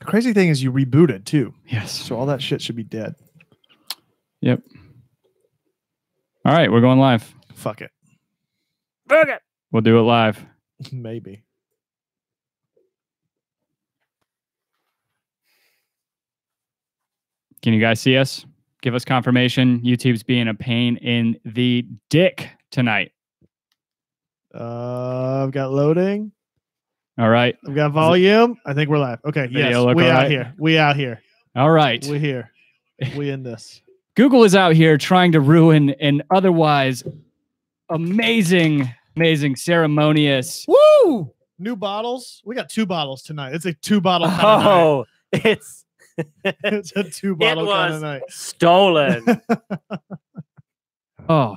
The crazy thing is you rebooted too. Yes. So all that shit should be dead. Yep. All right, we're going live. Fuck it. Okay. We'll do it live. Maybe. Can you guys see us? Give us confirmation. YouTube's being a pain in the dick tonight. I've got loading. All right. I've got volume. I think we're live. Okay. Yes. We out here. We out here. All right. We here. We in this. Google is out here trying to ruin an otherwise amazing ceremonious. Woo! New bottles. We got 2 bottles tonight. It's a 2-bottle kind of night. Oh, it's a 2-bottle kind of night. Stolen. Oh,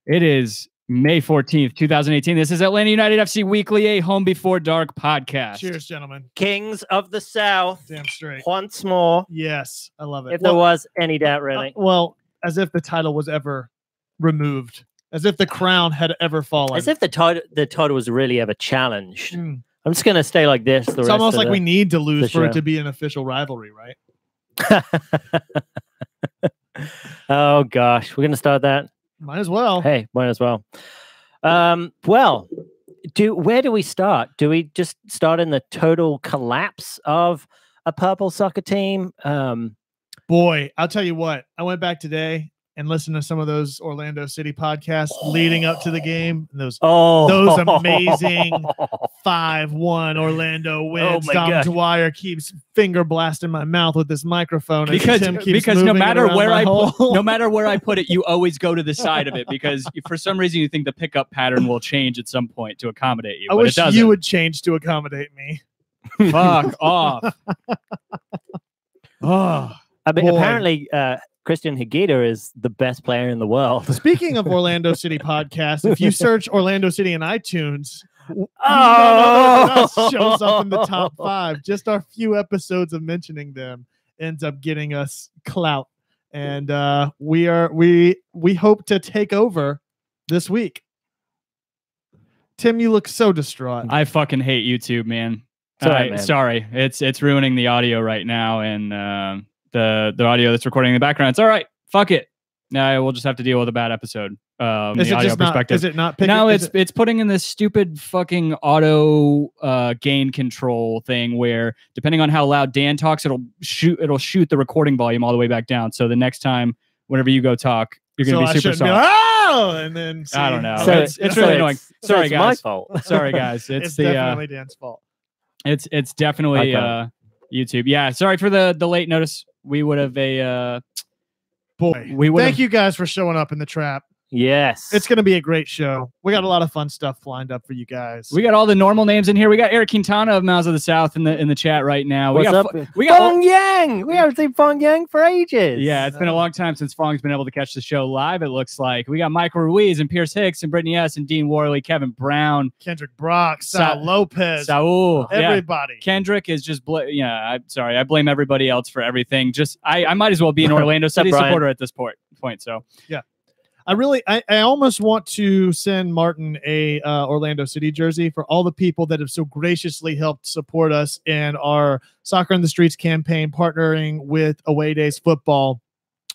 it is May 14th, 2018. This is Atlanta United FC Weekly, a Home Before Dark podcast. Cheers, gentlemen. Kings of the South. Damn straight. Once more. Yes, I love it. If there was any doubt, really. Well, as if the title was ever removed. As if the crown had ever fallen. As if the title was really ever challenged. I'm just going to stay like this. It's almost like we need to lose for it to be an official rivalry, right? Oh, gosh. We're going to start that. Might as well. Hey, might as well. Well, where do we start? Do we just start in the total collapse of a purple soccer team? Boy, I'll tell you what. I went back today and listened to some of those Orlando City podcasts leading up to the game. Those amazing 5-1 Orlando wins. Dwyer keeps finger blasting my mouth with this microphone because no matter where I put it, you always go to the side of it because for some reason you think the pickup pattern will change at some point to accommodate you. I wish you would change to accommodate me. Fuck off. Oh, I mean, apparently Christian Higuita is the best player in the world. Speaking of Orlando City podcast, if you search Orlando City in iTunes, shows up in the top 5. Just our few episodes of mentioning them ends up getting us clout, and we hope to take over this week. Tim, you look so distraught. I fucking hate YouTube, man. Man. Sorry, it's ruining the audio right now, and the audio that's recording in the background. It's all right. Fuck it. No, we'll just have to deal with a bad episode. Is the audio perspective. Is it not picking? No, it's putting in this stupid fucking auto gain control thing where depending on how loud Dan talks, it'll shoot the recording volume all the way back down. So the next time, whenever you go talk, you're gonna be super soft. And then I don't know. So it's really annoying. Sorry, guys. My fault. Sorry, guys. It's definitely Dan's fault. It's definitely YouTube. Yeah. Sorry for the late notice. We would have Thank you guys for showing up in the trap. Yes. It's going to be a great show. We got a lot of fun stuff lined up for you guys. We got all the normal names in here. We got Eric Quintana of Mouths of the South in the chat right now. We got Fong Yang. We haven't seen Fong Yang for ages. Yeah, it's been a long time since Fong's been able to catch the show live, it looks like. We got Michael Ruiz and Pierce Hicks and Brittany S. and Dean Worley, Kevin Brown, Kendrick Brock, Saul Lopez, Saul. everybody. Yeah. Kendrick is just I'm sorry. I blame everybody else for everything. Just I might as well be an Orlando City supporter at this point. So yeah. I almost want to send Martin a Orlando City jersey for all the people that have so graciously helped support us in our Soccer in the Streets campaign, partnering with Away Days Football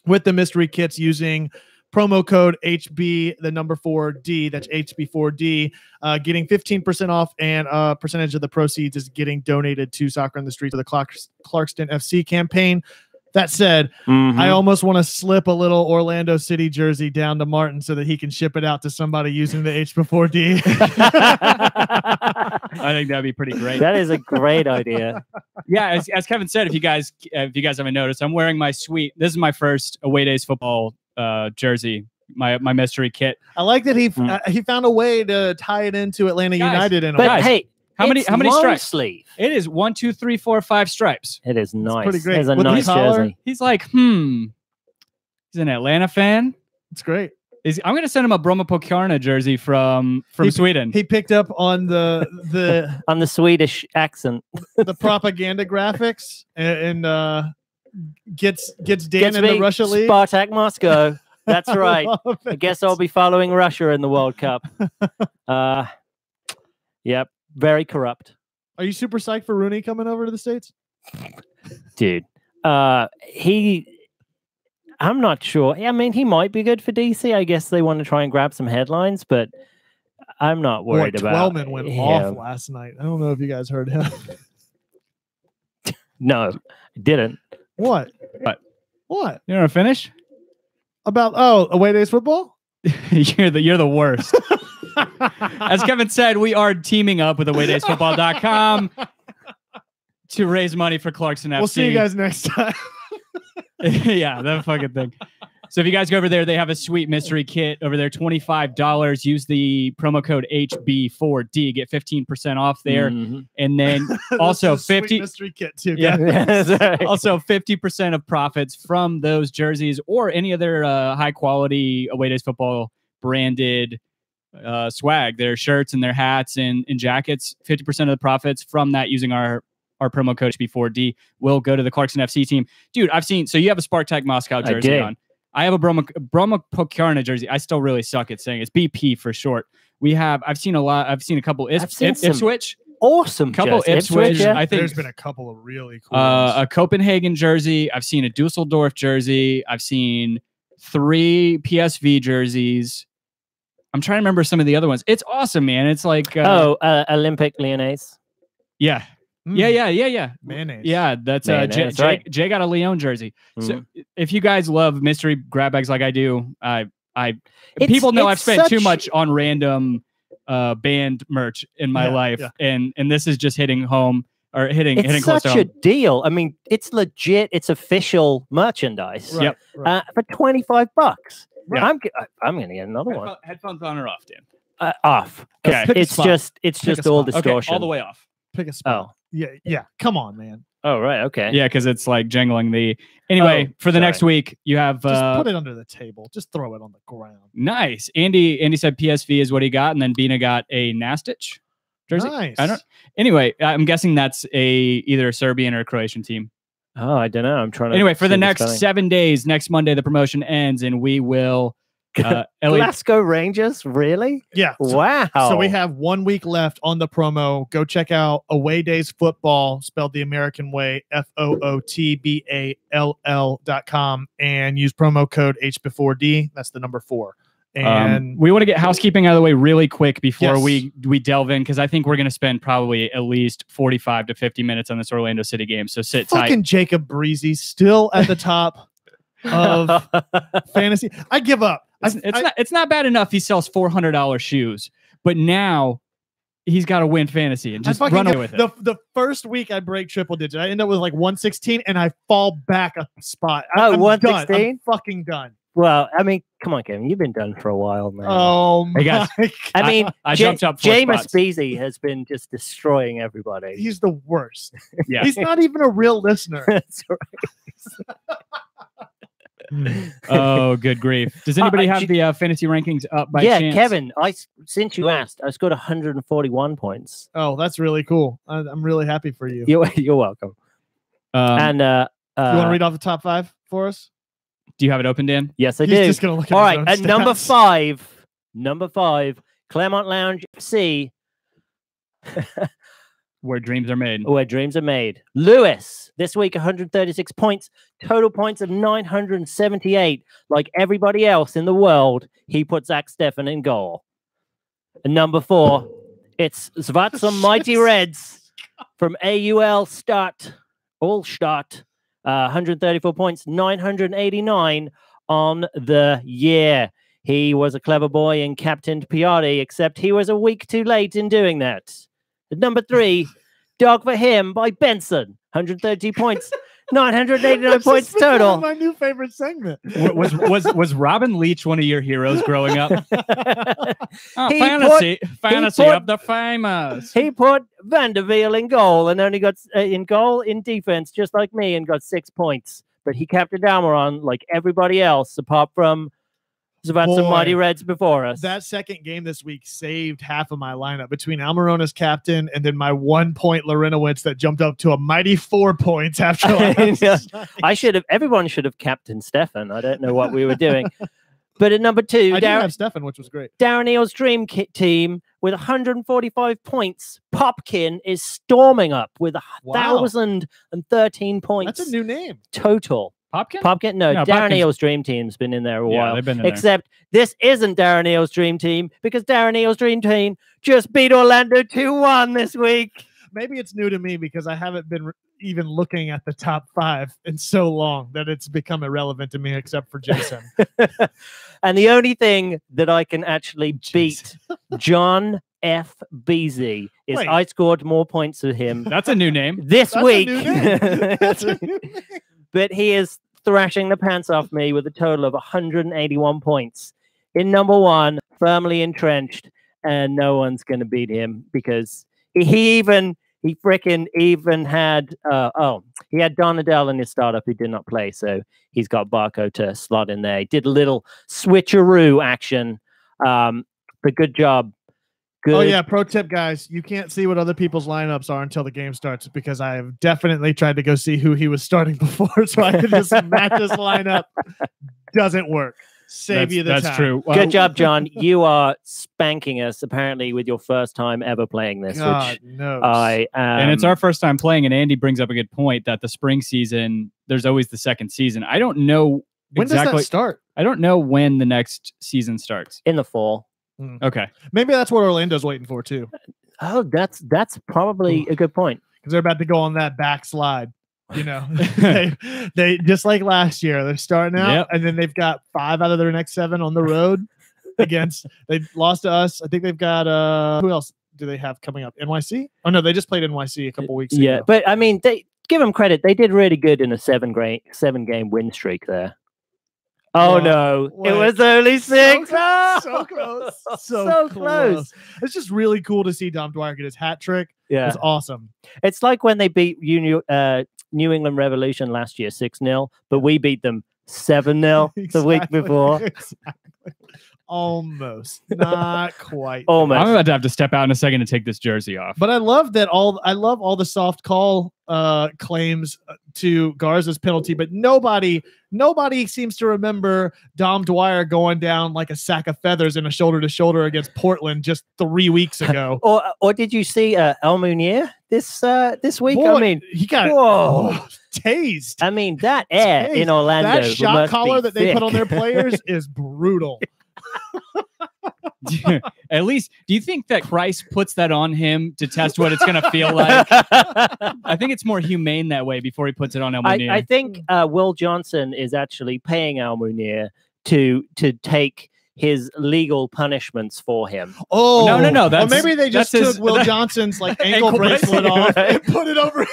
with the mystery kits using promo code HB, the number 4D, that's HB4D, getting 15% off, and a percentage of the proceeds is getting donated to Soccer in the Streets of the Clarkston FC campaign. That said, I almost want to slip a little Orlando City jersey down to Martin so that he can ship it out to somebody using the HB4D. I think that'd be pretty great. That is a great idea. Yeah, as Kevin said, if you guys haven't noticed, I'm wearing my this is my first Away Days Football jersey, my mystery kit. I like that he found a way to tie it into Atlanta United in a way. But hey, how many stripes? Sleeve. It is 1, 2, 3, 4, 5 stripes. It is nice. Pretty great. It's a With nice jersey. He's like, he's an Atlanta fan. It's great. I'm gonna send him a Broma Pokarna jersey from Sweden. He picked up on the on the Swedish accent, the propaganda graphics, and gets Dan in the Russia League. Spartak Moscow. That's right. I guess I'll be following Russia in the World Cup. Yep. Very corrupt. Are you super psyched for Rooney coming over to the States? Dude, I'm not sure. I mean, he might be good for DC. I guess they want to try and grab some headlines, but I'm not worried about Twellman went him. off last night. I don't know if you guys heard him. No, I didn't. What? You want to finish? About away days football? you're the worst. As Kevin said, we are teaming up with awaydaysfootball.com to raise money for Clarkson FC. We'll see you guys next time. Yeah, that fucking thing. So if you guys go over there, they have a sweet mystery kit over there, $25. Use the promo code HB4D, get 15% off there, and then also 50 mystery kit too. Yeah, also 50% of profits from those jerseys or any other high quality Away Days Football branded swag, their shirts and their hats and jackets. 50% of the profits from that using our promo code HB4D will go to the Clarkson FC team. Dude, I've seen, so you have a Spartak Moscow jersey on. I have a Broma Pokarna jersey. I still really suck at saying it. It's BP for short. I've seen a couple Ipswich. Awesome. Couple Ipswich. Yeah. I think there's been a couple of really cool a Copenhagen jersey. I've seen a Dusseldorf jersey. I've seen 3 PSV jerseys. I'm trying to remember some of the other ones. It's awesome, man. It's like Olympic Lyonnais. Yeah. Yeah. Mayonnaise. Yeah, that's Mayonnaise, right. Jay got a Lyon jersey. So if you guys love mystery grab bags like I do, people know I've spent too much on random band merch in my life, and this is just hitting home or hitting close to home. It's such a deal. I mean, it's legit. It's official merchandise. Right, yep. For $25. Right. I'm going to get another one. Headphones on or off, Dan? Off. Okay. It's just all distortion. Okay, all the way off. Pick a spot. Yeah. Come on, man. Oh, right. Okay. Yeah, because it's like jangling the. Anyway, for the next week, you have. Just put it under the table. Just throw it on the ground. Nice. Andy said PSV is what he got, and then Bina got a Nastic jersey. Nice. Anyway, I'm guessing that's either a Serbian or a Croatian team. Oh, I don't know. I'm trying to. Anyway, for the next 7 days, next Monday the promotion ends, and we will. Glasgow Rangers, really? Yeah. Wow. So we have 1 week left on the promo. Go check out Away Days Football, spelled the American way, FOOTBALL.com, and use promo code HB4D. That's the number 4. And we want to get housekeeping out of the way really quick before we delve in, because I think we're going to spend probably at least 45 to 50 minutes on this Orlando City game. So sit tight. Fucking Jacob Breezy still at the top of fantasy. I give up. It's not bad enough he sells $400 shoes, but now he's got to win fantasy and just run away with it. The first week I break triple digit, I end up with like 116 and I fall back a spot. I'm 116? I'm fucking done. Well, I mean, come on, Kevin. You've been done for a while, man. Oh, my God. I mean, I jumped up 4 Jameis spots. Beasley has been just destroying everybody. He's the worst. Yeah. He's not even a real listener. That's right. Oh, good grief. Does anybody have the fantasy rankings up by chance? Kevin, since you asked, I scored 141 points. Oh, that's really cool. I'm really happy for you. You're welcome. And you want to read off the top 5 for us? Do you have it open, Dan? Yes, I do. Just gonna look at all right, at stats. number 5, Claremont Lounge FC. Where dreams are made. Where dreams are made. Lewis, this week 136 points, total points of 978. Like everybody else in the world, he put Zach Steffen in goal. And number 4, it's Zvatsa Mighty Reds from AUL Start, All Start, 134 points, 989 on the year. He was a clever boy and captained Piatti, except he was a week too late in doing that. At number 3, Dog for Him by Benson. 130 points, 989 points total. My new favorite segment. Was Robin Leach one of your heroes growing up? Fantasy of the famous. He put Vanderveer in goal and only got in defense, just like me, and got 6 points. But he captained Almiron like everybody else, apart from Zvatsa Mighty Reds before us. That second game this week saved half of my lineup between Almiron as captain and then my 1 point Larinowitz that jumped up to a mighty 4 points after last. Everyone should have captained Stefan. I don't know what we were doing. But at number 2, I did have Stefan, which was great. Darren Neal's dream team with 145 points. Popkin is storming up with 1,013 points. That's a new name. Total. Popkin? Popkin? No, No, Darren Popkin's- Eale's dream team's been in there a while. they've been in there. Except this isn't Darren Eale's dream team because Darren Eale's dream team just beat Orlando 2-1 this week. Maybe it's new to me because I haven't been even looking at the top 5 in so long that it's become irrelevant to me, except for Jason. And the only thing that I can actually beat John F. Beasy is Wait. I scored more points than him That's a new name. this That's a week. new name. That's a new name. But he is thrashing the pants off me with a total of 181 points. In number 1, firmly entrenched, and no one's going to beat him because he freaking even had he had Donadell in his startup who did not play, so he's got Barco to slot in there. He did a little switcheroo action, but good job. Good. Oh yeah, pro tip, guys, you can't see what other people's lineups are until the game starts because I have definitely tried to go see who he was starting before so I could just match his lineup. Doesn't work. Save you the time. That's true. Good job, John. You are spanking us apparently with your first time ever playing this, God which knows. I And it's our first time playing, and Andy brings up a good point that the spring season, there's always the second season. I don't know when exactly. does that start? I don't know when the next season starts. in the fall. Okay. Maybe that's what Orlando's waiting for too, Oh, that's probably a good point. because they're about to go on that backslide. You know, they just like last year, they're starting out, Yep. and then they've got 5 out of their next 7 on the road against. They lost to us. I think they've got who else do they have coming up? NYC? Oh no, they just played NYC a couple weeks ago. Yeah, but I mean, they give them credit. They did really good in a 7-game win streak there. Oh Well, no, it wait. was only 6. So close. So close. It's just really cool to see Dom Dwyer get his hat trick. Yeah, It's awesome. it's like when they beat New England Revolution last year 6-0, but we beat them 7-0 the week Exactly. before. Exactly. Almost. Not quite. Almost. I'm about to have to step out in a second to take this jersey off. But I love that I love all the soft call claims to Garza's penalty, but nobody seems to remember Dom Dwyer going down like a sack of feathers in a shoulder to shoulder against Portland just 3 weeks ago. Or did you see El Munier this week? Boy, I mean, he got whoa. tased. I mean, that air Tased. in Orlando. That shot must collar be that they put on their thick. players is brutal. At least, do you think that Christ puts that on him to test what it's going to feel like? I think it's more humane that way before he puts it on El Munier. I think Will Johnson is actually paying Al Munier to take his legal punishments for him. Oh No. Or That's- maybe they just that's took his- Will Johnson's like ankle Ankle bracelet bracelet, off right? and put it over.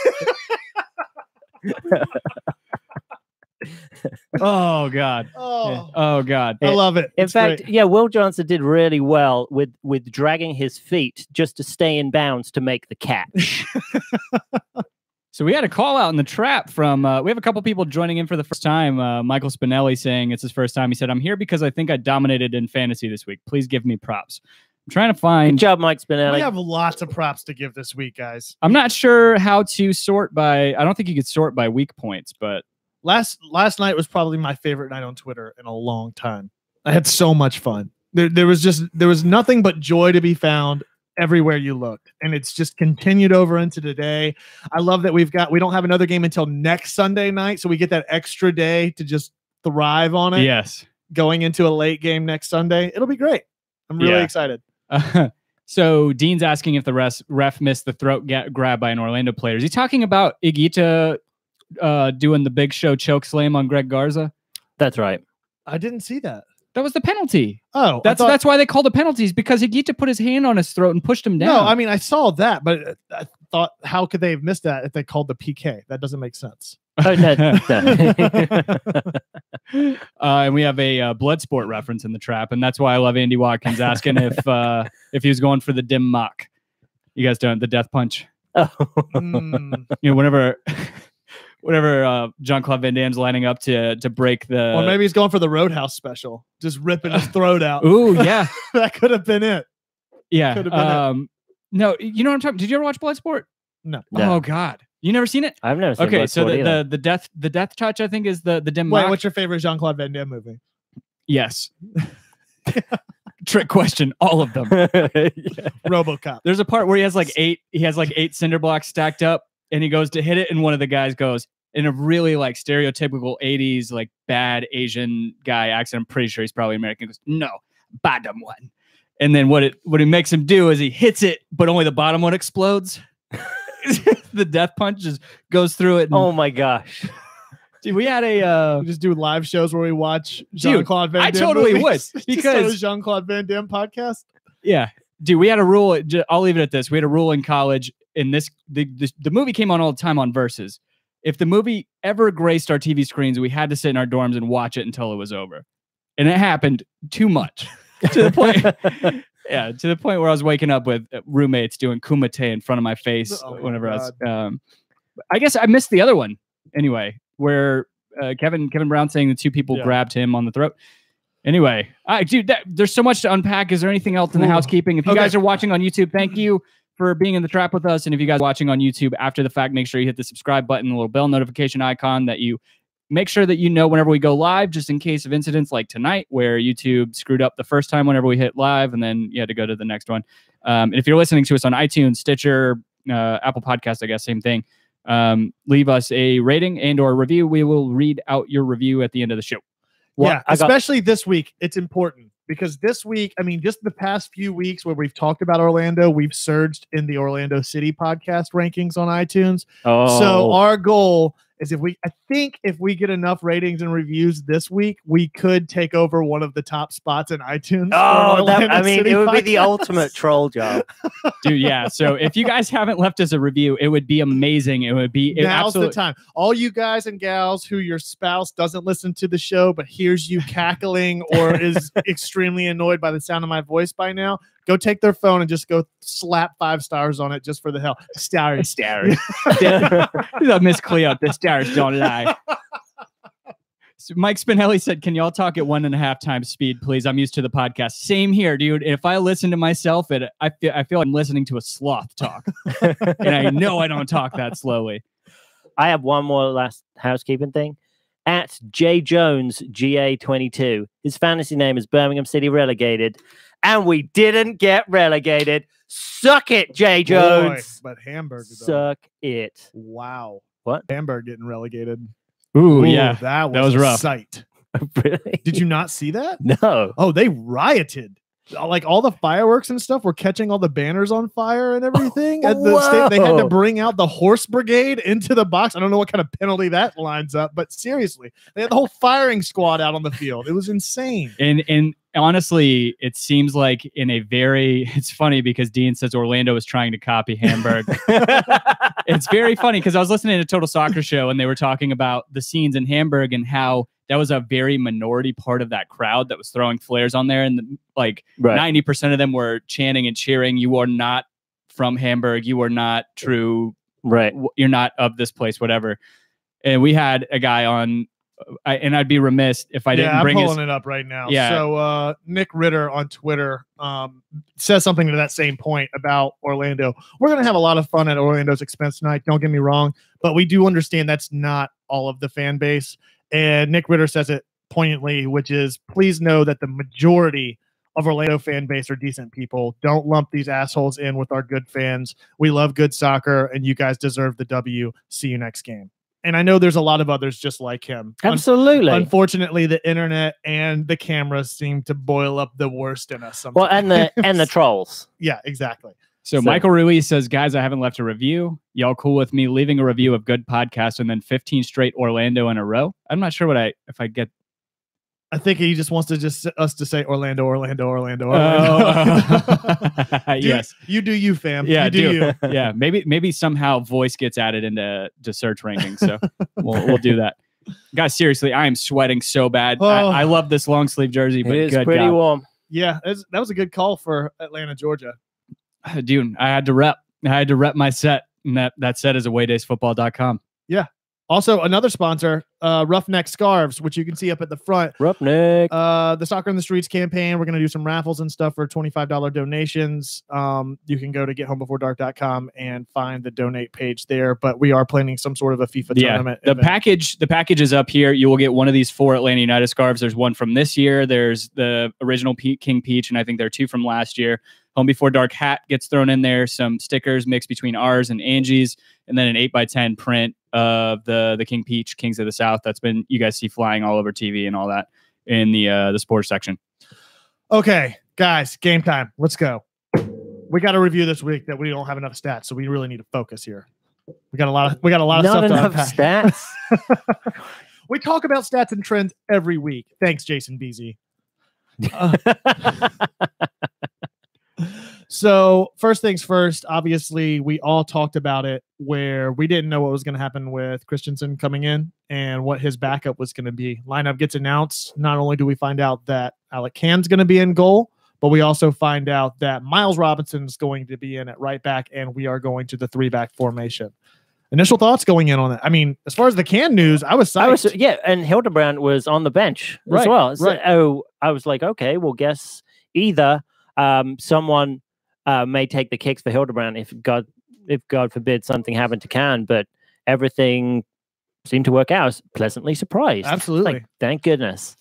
Oh God. Oh, Oh God. I love it. In It's fact, great. yeah, Will Johnson did really well with dragging his feet just to stay in bounds to make the catch. So we had a call out in the trap from, we have a couple people joining in for the first time. Michael Spinelli saying it's his first time. He said, I'm here because I think I dominated in fantasy this week. Please give me props. I'm trying to Good find, job, Mike Spinelli. We have lots of props to give this week, guys. I'm not sure how to sort by, I don't think you could sort by weak points, but Last night was probably my favorite night on Twitter in a long time. I had so much fun. There was nothing but joy to be found everywhere you looked, and it's just continued over into today. I love that we don't have another game until next Sunday night, so we get that extra day to just thrive on it. yes. Going into a late game next Sunday, it'll be great. I'm really Yeah. excited. So Dean's asking if the ref missed the throat grab by an Orlando player. Is he talking about Higuita doing the big show choke slam on Greg Garza? That's right. I didn't see that. That was the penalty. Oh, That's why they call the penalties, because Higuita put his hand on his throat and pushed him down. no. I mean, I saw that, but I thought, how could they have missed that if they called the PK? That doesn't make sense. Oh, no. And we have a blood sport reference in the trap, and that's why I love Andy Watkins asking if he was going for the dim mock. You guys don't, the death punch. Oh. Mm. You know, whenever Jean-Claude Van Damme's lining up to break the. Or maybe he's going for the Roadhouse special, just ripping his throat out. Ooh, yeah, That could have been it. yeah. Could have been No, you know what I'm talking. Did you ever watch Bloodsport? No. No. Oh God, you never seen it? I've never seen Okay, so Bloodsport either. the death touch, I think, is the dim Wait, mock. what's your favorite Jean-Claude Van Damme movie? Yes. Trick question. All of them. RoboCop. There's a part where he has like 8 cinder blocks stacked up, and he goes to hit it, and one of the guys goes in a really like stereotypical 80s like bad Asian guy accent. I'm pretty sure he's probably American. He goes, no, bottom one. And then what he makes him do is he hits it, but only the bottom one explodes. The death punch just goes through it. Oh my gosh. Dude, we had a we just do live shows where we watch Jean-Claude Van Damme. I totally movies. would, because Jean-Claude Van Damme podcast. Yeah, dude, we had a rule. I'll leave it at this. We had a rule in college. In this, the movie came on all the time on Versus. If the movie ever graced our TV screens, we had to sit in our dorms and watch it until it was over, and it happened too much to the point. Yeah, to the point where I was waking up with roommates doing kumite in front of my face whenever I was. I guess I missed the other one anyway, where Kevin Brown saying the two people grabbed him on the throat. Anyway, dude, there's so much to unpack. Is there anything else in the housekeeping? If you guys are watching on YouTube, thank you for being in the trap with us. And if you guys are watching on YouTube after the fact, make sure you hit the subscribe button, the little bell notification icon, that you make sure that you know whenever we go live, just in case of incidents like tonight where YouTube screwed up the first time whenever we hit live, and then you had to go to the next one. And if you're listening to us on iTunes, Stitcher, Apple Podcasts, I guess, same thing. Leave us a rating and or review. We will read out your review at the end of the show. Well, especially this week, it's important because this week, I mean, just the past few weeks where we've talked about Orlando, we've surged in the Orlando City podcast rankings on iTunes. So our goal is if we get enough ratings and reviews this week, we could take over one of the top spots in iTunes. It would be the ultimate troll job. Dude, yeah. So if you guys haven't left us a review, it would be amazing. It would be now's the time. All you guys and gals who your spouse doesn't listen to the show but hears you cackling or is extremely annoyed by the sound of my voice by now, go take their phone and just go slap 5 stars on it just for the hell. Stars. Miss Cleo, the stars don't lie. So Mike Spinelli said, can y'all talk at 1.5 times speed, please? I'm used to the podcast. Same here, dude. If I listen to myself, I feel I'm listening to a sloth talk. And I know I don't talk that slowly. I have one more last housekeeping thing. At J Jones GA22. His fantasy name is Birmingham City Relegated. And we didn't get relegated. Suck it, J Jones. Boy, but Hamburg, though. Suck it. Wow. What? Hamburg getting relegated. Ooh, yeah. That was rough. Sight. Really? Did you not see that? No. Oh, they rioted. Like all the fireworks and stuff were catching all the banners on fire and everything. At the state, they had to bring out the horse brigade into the box. I don't know what kind of penalty that lines up, but seriously, they had the whole firing squad out on the field. It was insane. And honestly, it seems like it's funny because Dean says Orlando is trying to copy Hamburg. It's very funny because I was listening to a Total Soccer show and they were talking about the scenes in Hamburg and how that was a very minority part of that crowd that was throwing flares on there. And 90% of them were chanting and cheering. You are not from Hamburg. You are not true. Right. You're not of this place, whatever. And we had a guy on, and I'd be remiss if I didn't bring I'm pulling it up right now. Yeah. So Nick Ritter on Twitter says something to that same point about Orlando. We're going to have a lot of fun at Orlando's expense tonight. Don't get me wrong, but we do understand that's not all of the fan base. And Nick Ritter says it poignantly, which is, please know that the majority of Orlando fan base are decent people. Don't lump these assholes in with our good fans. We love good soccer, and you guys deserve the W. See you next game. And I know there's a lot of others just like him. Absolutely. Unfortunately, the internet and the cameras seem to boil up the worst in us sometimes. Well, and the trolls. Yeah, exactly. So Michael Ruiz says, guys, I haven't left a review. Y'all cool with me leaving a review of good podcasts and then 15 straight Orlando in a row? I'm not sure if I get. I think he just wants us to say Orlando. Yes. You do you, fam. Yeah, you do you. Yeah, maybe somehow voice gets added into search rankings. So we'll do that. Guys, seriously, I am sweating so bad. I love this long sleeve jersey, but it is pretty warm. Yeah, that was a good call for Atlanta, Georgia. Dude, I had to rep my set, and that set is awaydaysfootball.com. Yeah. Also, another sponsor, Roughneck Scarves, which you can see up at the front. Roughneck. The Soccer in the Streets campaign. We're going to do some raffles and stuff for $25 donations. You can go to gethomebeforedark.com and find the donate page there. But we are planning some sort of a FIFA tournament. The event. the package is up here. You will get one of these 4 Atlanta United scarves. There's one from this year. There's the original King Peach, and I think there are 2 from last year. Home Before Dark hat gets thrown in there. Some stickers mixed between ours and Angie's, and then an 8x10 print of the King Peach, Kings of the South. That's been, you guys see flying all over TV and all that in the sports section. Okay, guys, game time. Let's go. We got to review this week that we don't have enough stats, so we really need to focus here. We got a lot of Not stuff to enough unpack. stats. We talk about stats and trends every week. Thanks, Jason Beasy. So first things first, obviously we all talked about it where we didn't know what was going to happen with Christensen coming in and what his backup was going to be. Lineup gets announced. Not only do we find out that Alec Kann's going to be in goal, but we also find out that Miles Robinson's going to be in at right back, and we are going to the 3-back formation. Initial thoughts going in on it. I mean, as far as the Kann news, I was psyched. Yeah, and Hildebrand was on the bench as well. So I was like, okay, well, guess either someone may take the kicks for Hildebrand if God forbid something happened to Kann, but everything seemed to work out. I was pleasantly surprised. Absolutely. Like, thank goodness.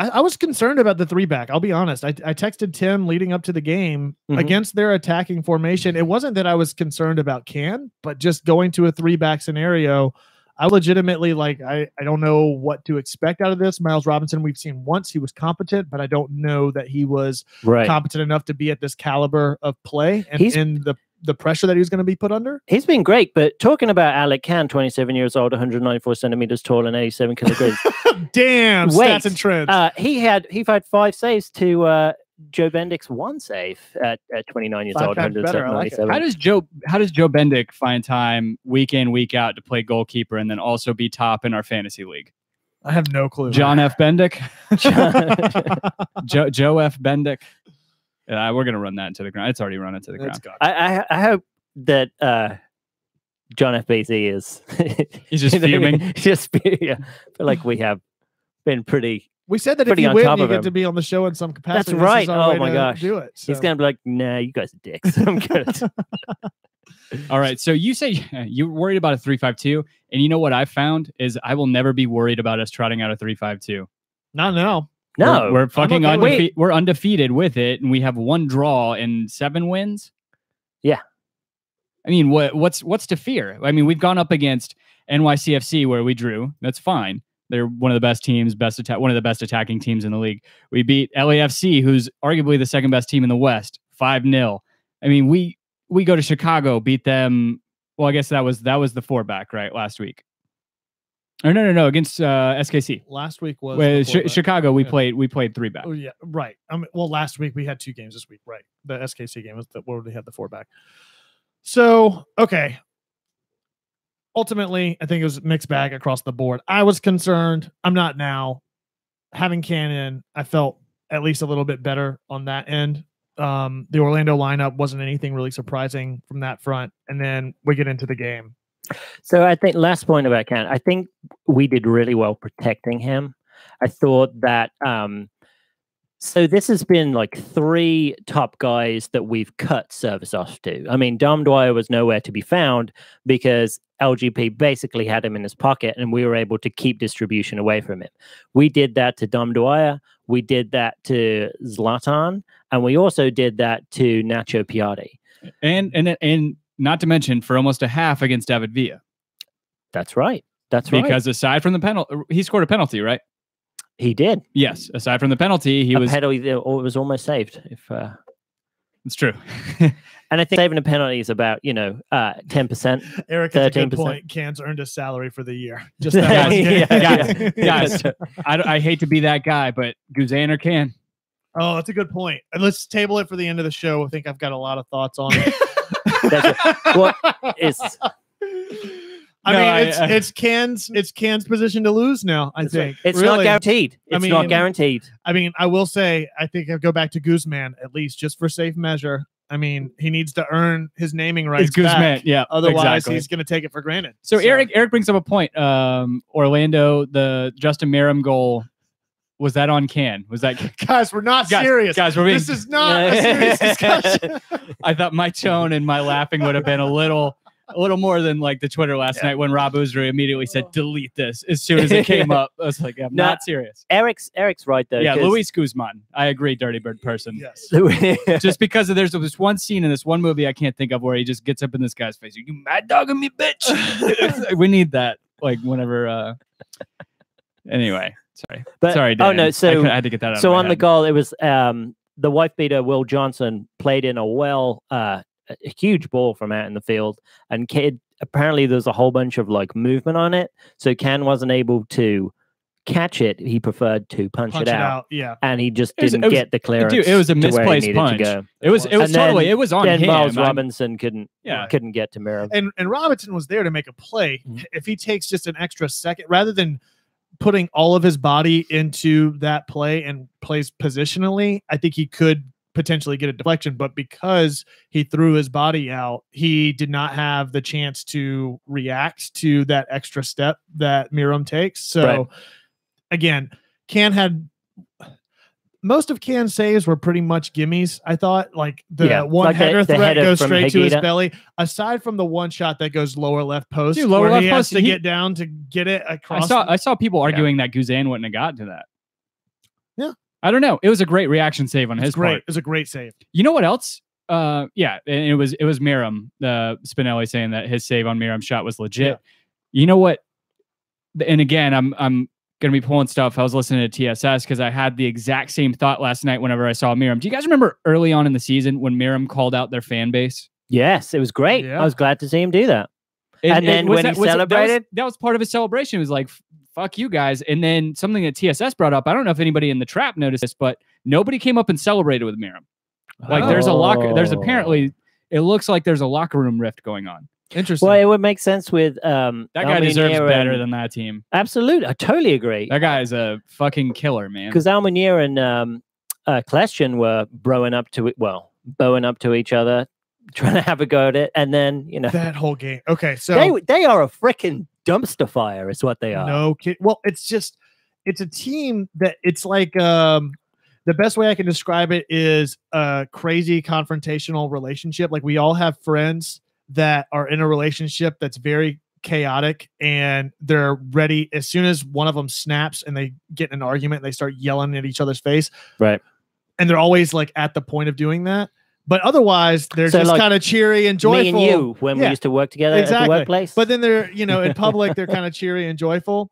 I was concerned about the 3-back. I'll be honest. I texted Tim leading up to the game against their attacking formation. It wasn't that I was concerned about Kann, but just going to a 3-back scenario, I legitimately, like, I don't know what to expect out of this. Miles Robinson, we've seen once. He was competent, but I don't know that he was competent enough to be at this caliber of play and in the pressure that he was going to be put under. He's been great, but talking about Alec Kann, 27 years old, 194 centimeters tall, and 87 kilograms. Damn, stats and trends. He had 5 saves to Joe Bendick's 1 save at 29 years old. Better. I like it. How does Joe Bendick find time week in, week out to play goalkeeper and then also be top in our fantasy league? I have no clue. John F. Bendick. Joe F. Bendick. We're gonna run that into the ground. It's already run into the ground. I hope that John F. BZ is he's just fuming. I feel like we have been pretty. We said that if you win, you get to be on the show in some capacity. That's right. Oh my gosh. Do it. So. He's gonna be like, nah, you guys are dicks. I'm good. All right. So you say you're worried about a 3-5-2, and you know what I found is I will never be worried about us trotting out a 3-5-2. Not now. No, we're fucking undefeated. We're undefeated with it, and we have 1 draw and 7 wins. Yeah, I mean, what's to fear? I mean, we've gone up against NYCFC where we drew. That's fine. They're one of the best teams, one of the best attacking teams in the league. We beat LAFC, who's arguably the 2nd best team in the West, 5-0. I mean, we go to Chicago, beat them. Well, I guess that was the 4-back right last week. Or no, against SKC. Last week was Chicago. We played 3-back. Oh yeah, right. Well, last week we had 2 games. This week, right? The SKC game was where we had the 4-back. So okay. Ultimately, I think it was a mixed bag across the board. I was concerned. I'm not now. Having Kann in, I felt at least a little bit better on that end. The Orlando lineup wasn't anything really surprising from that front, and then we get into the game. So I think last point about Kann, I think we did really well protecting him. I thought that so this has been like 3 top guys that we've cut service off to. I mean, Dwyer was nowhere to be found because LGP basically had him in his pocket and we were able to keep distribution away from him. We did that to Dwyer, we did that to Zlatan, and we also did that to Nacho Piatti. And not to mention for almost a half against David Villa. That's right. Because aside from the penalty, he scored a penalty, right? He did. Yes. Aside from the penalty, he was penalty that was almost saved. It's true. And I think saving a penalty is about 10%. Eric has a good point. Kann's earned his salary for the year. Just that guys. I hate to be that guy, but Guzan or Kann? Oh, that's a good point. Let's table it for the end of the show. I think I've got a lot of thoughts on it. It's Kann's position to lose now. I think it's really not guaranteed. Not guaranteed. I mean, I will say, I think I'll go back to Guzman at least just for safe measure. I mean, he needs to earn his naming rights It's Guzman, back. yeah. Otherwise, exactly. he's going to take it for granted. So Eric brings up a point. Orlando, the Justin Merrim goal, was that on Kann? Was that guys? We're not serious. Guys, this is not a serious discussion. I thought my tone and my laughing would have been a little more than like the Twitter last night when Rob Usry immediately said, delete this as soon as it came up. I was like, I'm not serious. Eric's right though. Yeah, Luis Guzman. I agree, Dirty Bird person. Yes. Just because there's this one scene in this one movie I can't think of where he just gets up in this guy's face. You mad dogging me, bitch. We need that. Like whenever anyway. Sorry. Sorry, Dan. Oh no, so I had to get that out. So of my on head. the goal, it was the wife beater Will Johnson played in a huge ball from out in the field, and apparently there's a whole bunch of like movement on it, so Kann wasn't able to catch it. He preferred to punch it out. Yeah, and he just didn't get the clearance. Dude, it was a misplaced punch. It was totally. It was on him. Miles Robinson couldn't get to Merrim. And Robinson was there to make a play. If he takes just an extra second, rather than putting all of his body into that play and plays positionally, I think he could potentially get a deflection, but because he threw his body out, he did not have the chance to react to that extra step that Merrim takes. So again, Kann had most of Kann's saves were pretty much gimmies. I thought like the header threat goes straight to his belly. Aside from the one shot that goes lower left post, where he has to get down to get it across. I saw people arguing that Guzan wouldn't have gotten to that. Yeah. I don't know. It was a great reaction save on his part. It was a great save. You know what else? Yeah, and it was Merrim, Spinelli saying that his save on Merrim's shot was legit. Yeah. You know what? And again, I'm going to be pulling stuff. I was listening to TSS because I had the exact same thought last night whenever I saw Merrim. Do you guys remember early on in the season when Merrim called out their fan base? Yes, it was great. Yeah. I was glad to see him do that. And then when he celebrated, that was part of his celebration. It was like, fuck you guys. And then something that TSS brought up, I don't know if anybody in the trap noticed this, but nobody came up and celebrated with Merrim. Like there's apparently, it looks like there's a locker room rift going on. Interesting. Well, it would make sense with that guy deserves better than that team. Absolutely, I totally agree. That guy is a fucking killer, man. Because Almanier and Kleshchen were bowing up to each other, trying to have a go at it, and then that whole game. Okay, so they are a freaking dumpster fire, is what they are. No kid. Well, it's a team that it's like the best way I can describe it is a crazy confrontational relationship. Like we all have friends that are in a relationship that's very chaotic and they're ready as soon as one of them snaps and they get in an argument, they start yelling at each other's face. Right. And they're always like at the point of doing that. But otherwise, they're just like kind of cheery and joyful. Me and you, when we used to work together at the workplace. But then they're, in public, they're kind of cheery and joyful.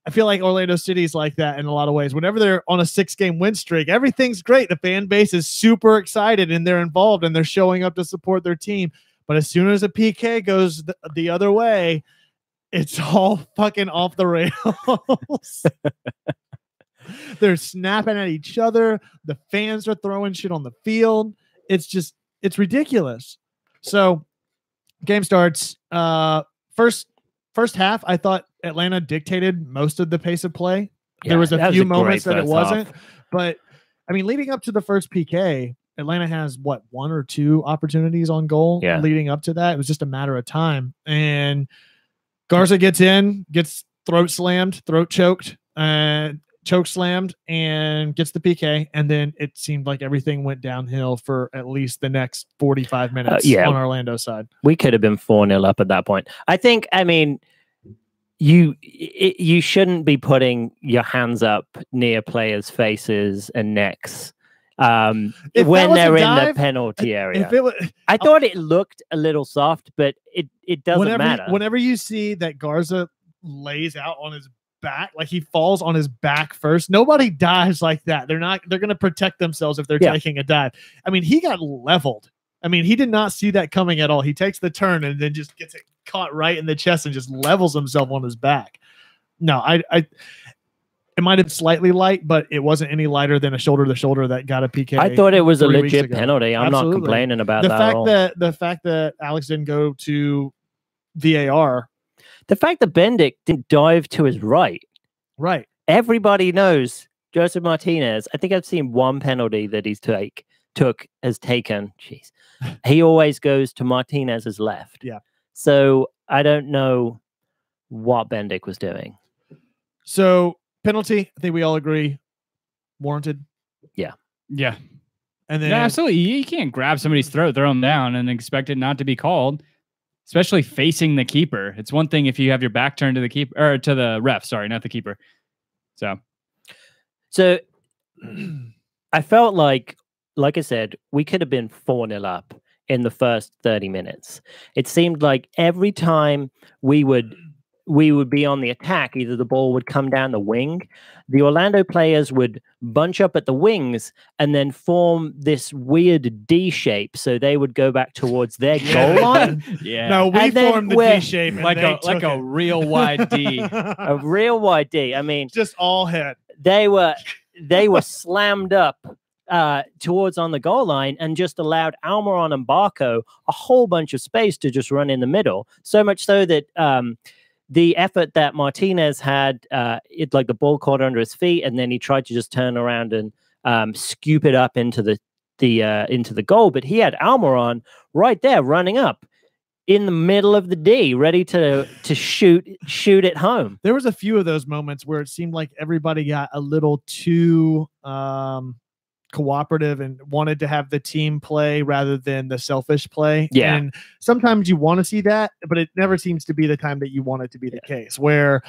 I feel like Orlando City's like that in a lot of ways. Whenever they're on a 6-game win streak, everything's great. The fan base is super excited and they're involved and they're showing up to support their team. But as soon as a PK goes the other way, it's all fucking off the rails. They're snapping at each other. The fans are throwing shit on the field. It's ridiculous. So game starts. First half, I thought Atlanta dictated most of the pace of play. Yeah, there was a few moments that it wasn't. But, I mean, leading up to the first PK, Atlanta has, 1 or 2 opportunities on goal leading up to that. It was just a matter of time. And Garza gets throat choked, choke slammed, and gets the PK. And then it seemed like everything went downhill for at least the next 45 minutes on Orlando's side. We could have been 4-0 up at that point. I mean, you shouldn't be putting your hands up near players' faces and necks when they're in the penalty area. I thought it looked a little soft, but it doesn't matter. Whenever you see that Garza lays out on his back, like he falls on his back first, nobody dives like that. They're going to protect themselves if they're taking a dive. I mean, he got leveled. I mean, he did not see that coming at all. He takes the turn and then just gets it caught right in the chest and just levels himself on his back. No, it might have slightly light, but it wasn't any lighter than a shoulder to shoulder that got a PK. I thought it was a legit penalty. I'm not complaining about that. The fact that Alex didn't go to VAR, the fact that Bendick didn't dive to his right. Right. Everybody knows Joseph Martinez. I think I've seen one penalty that he's take has taken. Jeez, he always goes to Martinez's left. Yeah. So I don't know what Bendik was doing. So penalty, I think we all agree, warranted. Yeah. And then Yeah, absolutely. You can't grab somebody's throat, throw them down, and expect it not to be called, especially facing the keeper. It's one thing if you have your back turned to the keeper or to the ref. Sorry, not the keeper. So I felt like I said, we could have been 4-0 up in the first 30 minutes. It seemed like every time we would be on the attack, either the ball would come down the wing, the Orlando players would bunch up at the wings and then form this weird D shape. So they would go back towards their goal line. Yeah. No, we formed the D shape. Like a real wide D. A real wide D. I mean, just all head. They were slammed up towards on the goal line and just allowed Almiron and Barco a whole bunch of space to just run in the middle. So much so that the effort that Martinez had, it like the ball caught under his feet, and then he tried to just turn around and scoop it up into the goal. But he had Almiron right there running up in the middle of the D, ready to shoot it home. There was a few of those moments where it seemed like everybody got a little too cooperative and wanted to have the team play rather than the selfish play. Yeah. And sometimes you want to see that, but it never seems to be the time that you want it to be the case, where,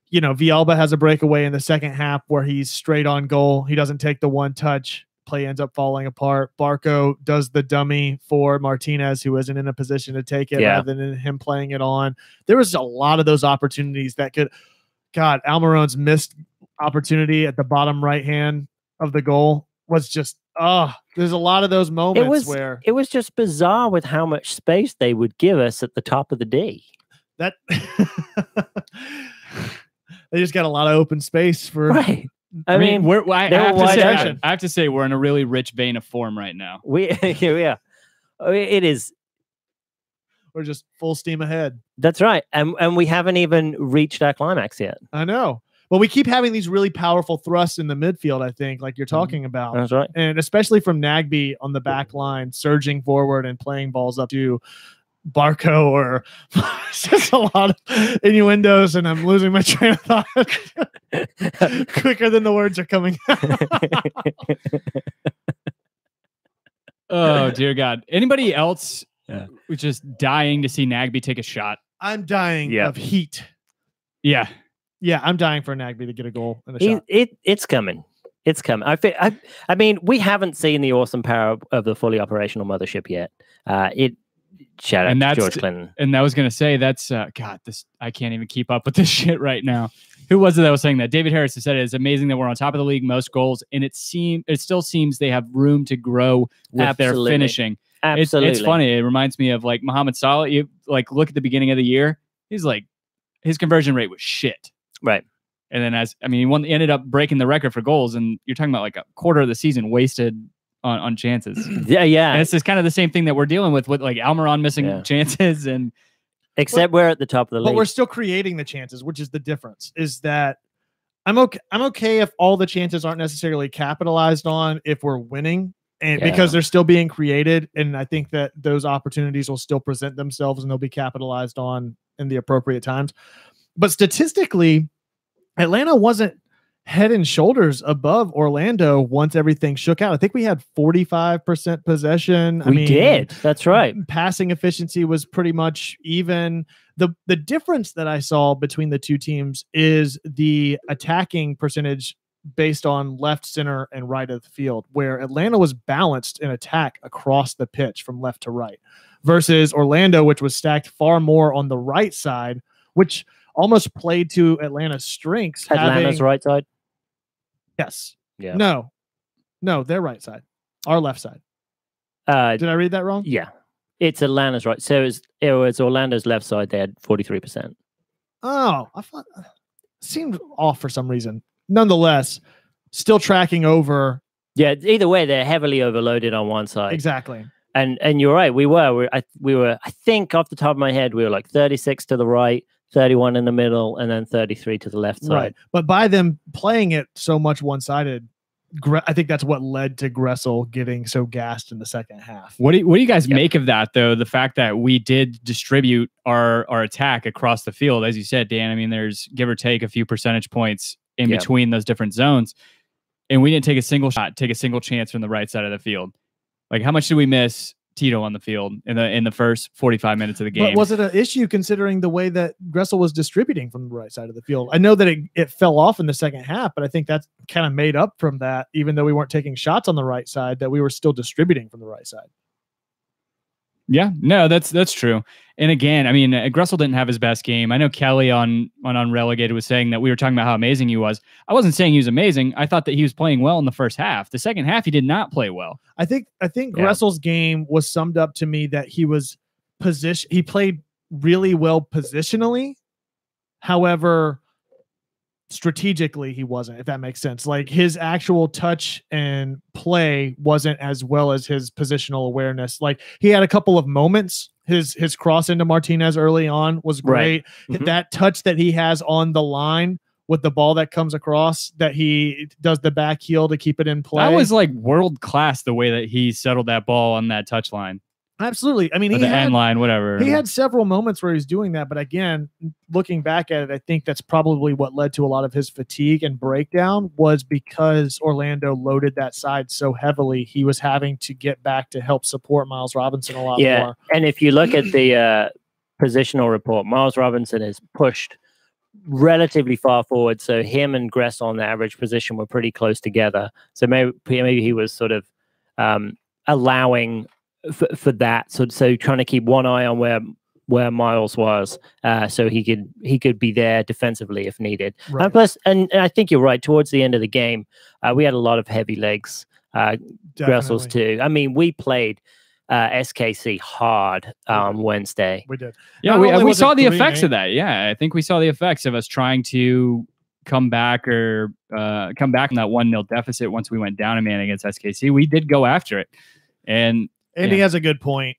you know, Villalba has a breakaway in the second half where he's straight on goal. He doesn't take the one touch. Play ends up falling apart. Barco does the dummy for Martinez, who isn't in a position to take it, rather than him playing it on. There was a lot of those opportunities that could, God, Almiron's missed opportunity at the bottom right hand of the goal was just, there's a lot of those moments where it was just bizarre with how much space they would give us at the top of the D. That they just got a lot of open space for. Right. I mean, I have to say we're in a really rich vein of form right now. Yeah. It is. We're just full steam ahead. That's right. And we haven't even reached our climax yet. I know. Well, we keep having these really powerful thrusts in the midfield, I think, like you're talking about. That's right. And especially from Nagbe on the back line, surging forward and playing balls up to Barco, or it's just a lot of innuendos, and I'm losing my train of thought quicker than the words are coming out. Oh, dear God. Anybody else just dying to see Nagbe take a shot? I'm dying of heat. Yeah. Yeah, I'm dying for Nagbe to get a goal and a shot. It's coming. It's coming. I mean, we haven't seen the awesome power of the fully operational mothership yet. Shout out to George Clinton. And I was going to say, that's, God, I can't even keep up with this shit right now. Who was it that was saying that? David Harris has said it's amazing that we're on top of the league, most goals, and it still seems they have room to grow with their finishing. Absolutely. It's funny. It reminds me of like Mohamed Salah. You like look at the beginning of the year, he's like, his conversion rate was shit. Right. And then he ended up breaking the record for goals, and you're talking about like a quarter of the season wasted on chances. Yeah. And it's just kind of the same thing that we're dealing with like Almiron missing chances, and except we're at the top of the league. But we're still creating the chances, which is the difference. Is that I'm okay if all the chances aren't necessarily capitalized on if we're winning, and because they're still being created, and I think that those opportunities will still present themselves and they'll be capitalized on in the appropriate times. But statistically, Atlanta wasn't head and shoulders above Orlando once everything shook out. I think we had 45% possession. We did. That's right. Passing efficiency was pretty much even. The difference that I saw between the two teams is the attacking percentage based on left, center, and right of the field, where Atlanta was balanced in attack across the pitch from left to right, versus Orlando, which was stacked far more on the right side, which almost played to Atlanta's strengths. Atlanta's right side? Yes. Yeah. No, their right side. Our left side. Did I read that wrong? Yeah. It's Atlanta's right. So it was Orlando's left side. They had 43%. Oh, I thought it seemed off for some reason. Nonetheless, still tracking over. Yeah, either way, they're heavily overloaded on one side. Exactly. And you're right. We were, I think off the top of my head, we were like 36 to the right, 31 in the middle, and then 33 to the left side. Right. But by them playing it so much one-sided, I think that's what led to Gressel getting so gassed in the second half. What do you guys make of that, though? The fact that we did distribute our attack across the field, as you said, Dan. I mean, there's give or take a few percentage points in between those different zones, and we didn't take a single shot, take a single chance from the right side of the field. Like, how much did we miss Tito on the field in the first 45 minutes of the game? But was it an issue considering the way that Gressel was distributing from the right side of the field? I know that it fell off in the second half, but I think that's kind of made up from that, even though we weren't taking shots on the right side, that we were still distributing from the right side. Yeah, no, that's true. And again, I mean, Gressel didn't have his best game. I know Kelly on Unrelegated was saying that we were talking about how amazing he was. I wasn't saying he was amazing. I thought that he was playing well in the first half. The second half, he did not play well. I think Gressel's game was summed up to me that he was he played really well positionally. However, strategically he wasn't, if that makes sense. Like, his actual touch and play wasn't as well as his positional awareness. Like, he had a couple of moments. His cross into Martinez early on was great. Right. That touch that he has on the line with the ball that comes across, that he does the back heel to keep it in play. That was like world class, the way that he settled that ball on that touch line. Absolutely. I mean, or the end line, whatever. He had several moments where he's doing that, but again, looking back at it, I think that's probably what led to a lot of his fatigue and breakdown, was because Orlando loaded that side so heavily. He was having to get back to help support Miles Robinson a lot more. And if you look at the positional report, Miles Robinson is pushed relatively far forward, so him and Gress on the average position were pretty close together. So maybe he was sort of allowing for that, so trying to keep one eye on where Miles was, so he could be there defensively if needed. Right. Plus, and I think you're right. Towards the end of the game, we had a lot of heavy legs. Gressel's too. I mean, we played SKC hard Wednesday. We did. Yeah, we saw the effects of that. Yeah, I think we saw the effects of us trying to come back from that 1-0 deficit once we went down a man against SKC. We did go after it, and he has a good point,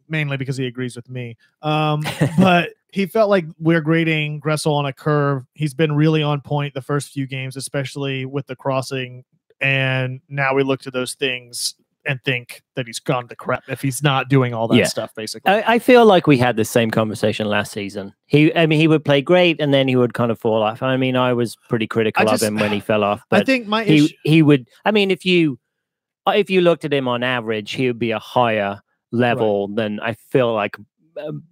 mainly because he agrees with me. But he felt like we're grading Gressel on a curve. He's been really on point the first few games, especially with the crossing. And now we look to those things and think that he's gone to crap if he's not doing all that stuff, basically. I feel like we had the same conversation last season. He would play great and then he would kind of fall off. I mean, I was pretty critical of him when he fell off. But I think he would. I mean, if you looked at him on average, he would be a higher level than I feel like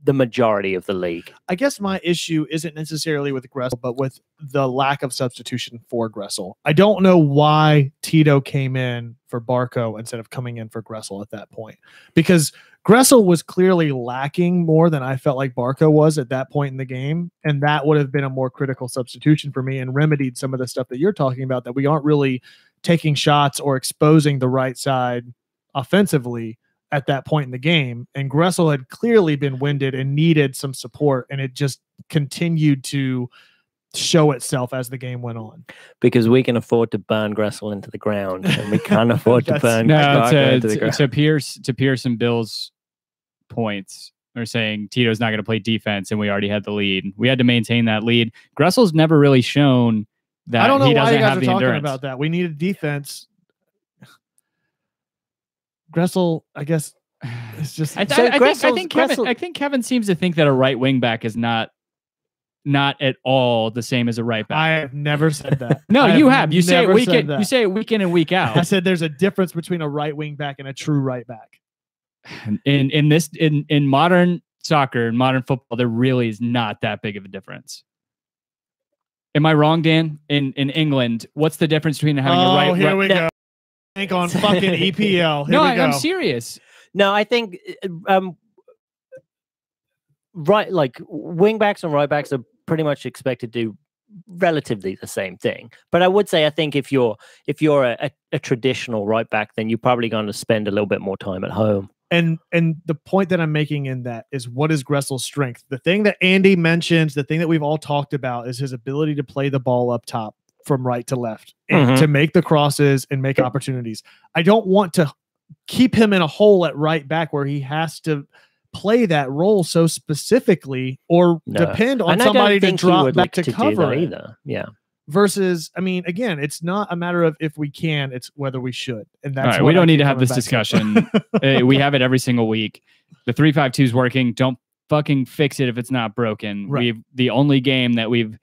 the majority of the league. I guess my issue isn't necessarily with Gressel, but with the lack of substitution for Gressel. I don't know why Tito came in for Barco instead of coming in for Gressel at that point, because Gressel was clearly lacking more than I felt like Barco was at that point in the game, and that would have been a more critical substitution for me and remedied some of the stuff that you're talking about, that we aren't really taking shots or exposing the right side offensively at that point in the game. And Gressel had clearly been winded and needed some support, and it just continued to show itself as the game went on. Because we can afford to burn Gressel into the ground, and we can't afford to burn Barco into the ground. To Pierce and Bill's points, they're saying Tito's not going to play defense, and we already had the lead. We had to maintain that lead. Gressel's never really shown that. I don't know he why doesn't you guys have are the talking endurance. about that. We needed defense. Gressel, I guess, it's just. I think Kevin seems to think that a right wing back is not at all the same as a right back. I have never said that. No, you have. You say it week in. that. You say it week in and week out. I said there's a difference between a right wing back and a true right back. In modern soccer and modern football, there really is not that big of a difference. Am I wrong, Dan? In England, what's the difference between having a right? Here we go. Think on fucking EPL. No, I'm serious. No, I think like wing backs and right backs are pretty much expected to do relatively the same thing. But I would say, I think if you're a traditional right back, then you're probably going to spend a little bit more time at home. And the point that I'm making in that is, what is Gressel's strength? The thing that Andy mentions, the thing that we've all talked about, is his ability to play the ball up top from right to left and to make the crosses and make opportunities. I don't want to keep him in a hole at right back where he has to play that role so specifically or depend on somebody to drop back to cover it. either. Yeah. versus, I mean, again, it's not a matter of if we can, it's whether we should. And that's all right. We don't need to have this discussion. We have it every single week. The 3-5-2 is working. Don't fucking fix it if it's not broken. Right. The only game that we've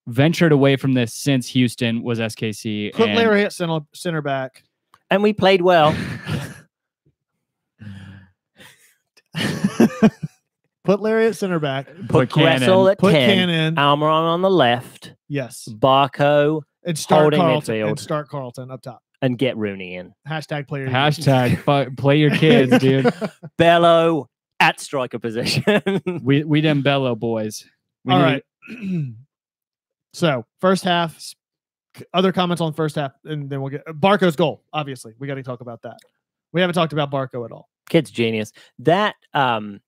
ventured away from this since Houston was SKC. Put Larry at center back. And we played well. Put Larry at center back. Put Gressel at Put 10. Cannon. Almiron on the left. Yes. Barco And start holding Carlton. midfield. And start Carlton up top. And get Rooney in. Hashtag player. Play your kids, dude. Bello at striker position. we them Bello boys. All right. So first half. Other comments on the first half, and then we'll get Barco's goal. Obviously, we got to talk about that. We haven't talked about Barco at all. Kid's genius. That so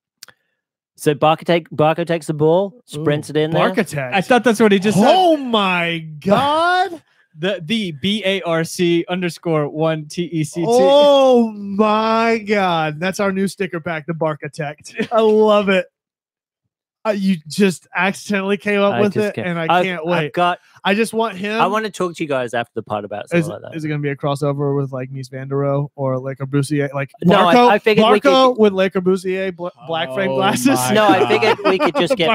Barco takes the ball, sprints it in there. Barco. I thought that's what he just said. Oh my god. The BARC_1TECT. Oh my god. That's our new sticker pack, the Barkitect. I love it. You just accidentally came up with it, and I can't wait. I just want him. I want to talk to you guys after the pod about something like that. Is it going to be a crossover with like Mies van der Rohe or Le Corbusier? Like no, Barco, I figured Barco with Le Corbusier black frame glasses. No, I figured we could just get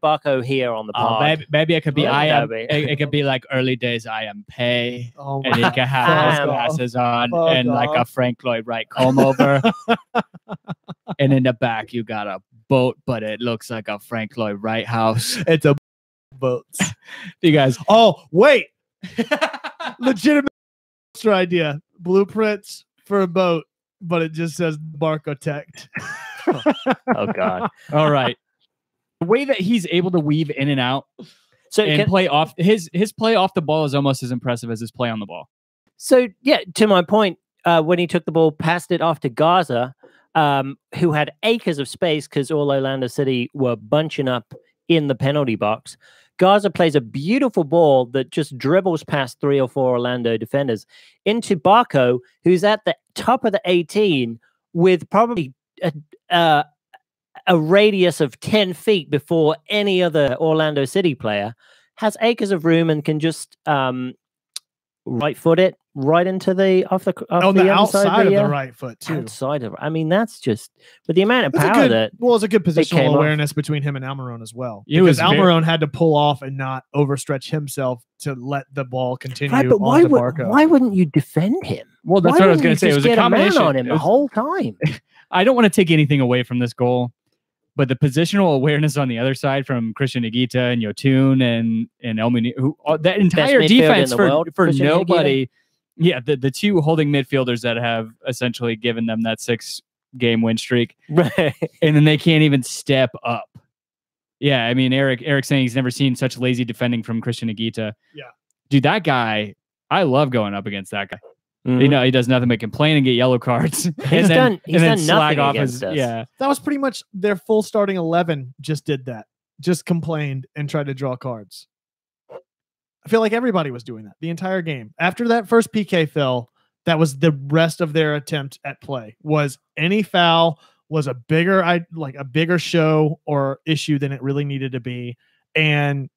Barco here on the pod. Maybe it could be it could be like early days I am pay, and he can have his glasses on and like a Frank Lloyd Wright comb over, and in the back you got a boat, but it looks like a Frank Lloyd Wright house. It's a boat. You guys. Oh, wait. Legitimate idea. Blueprints for a boat, but it just says Barkitect. Oh God. All right. The way that he's able to weave in and out and play off his play off the ball is almost as impressive as his play on the ball. So yeah, to my point, when he took the ball, passed it off to Gaza, who had acres of space because all Orlando City were bunching up in the penalty box. Gaza plays a beautiful ball that just dribbles past 3 or 4 Orlando defenders into Barco, who's at the top of the 18 with probably a radius of 10 feet before any other Orlando City player, has acres of room and can just right foot it right into the on the outside of the right foot too. Outside of, I mean, that's just with the amount of power that. Well, it's a good positional awareness between him and Almiron as well. Because Almiron had to pull off and not overstretch himself to let the ball continue. Right, but why wouldn't you defend him? Well, that's what I was going to say. It was a combination on him the whole time. I don't want to take anything away from this goal, but the positional awareness on the other side from Christian Higuita and Yotun and Elmini, that entire defense for nobody. Higuita. Yeah, the 2 holding midfielders that have essentially given them that 6-game win streak, right? And then they can't even step up. Yeah, I mean, Eric saying he's never seen such lazy defending from Christian Higuita. Yeah, dude, that guy, I love going up against that guy. Mm-hmm. You know, he does nothing but complain and get yellow cards. He's done nothing against us. Yeah, that was pretty much their full starting 11. Just did that. Just complained and tried to draw cards. I feel like everybody was doing that the entire game. After that first PK fell, that was the rest of their attempt at play. Was any foul was a bigger show or issue than it really needed to be. And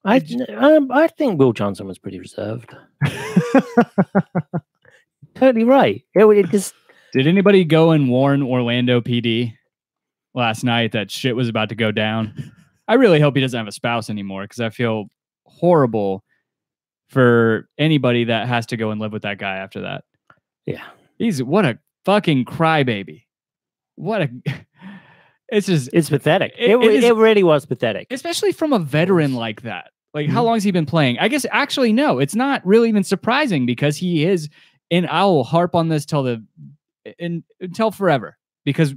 I think Will Johnson was pretty reserved. Totally right. It just. Did anybody go and warn Orlando PD last night that shit was about to go down? I really hope he doesn't have a spouse anymore because I feel horrible for anybody that has to go and live with that guy after that. Yeah. What a fucking crybaby. It's pathetic. It really was pathetic. Especially from a veteran like that. Like, how long has he been playing? I guess actually, no, it's not really even surprising because he is, and I will harp on this until forever, because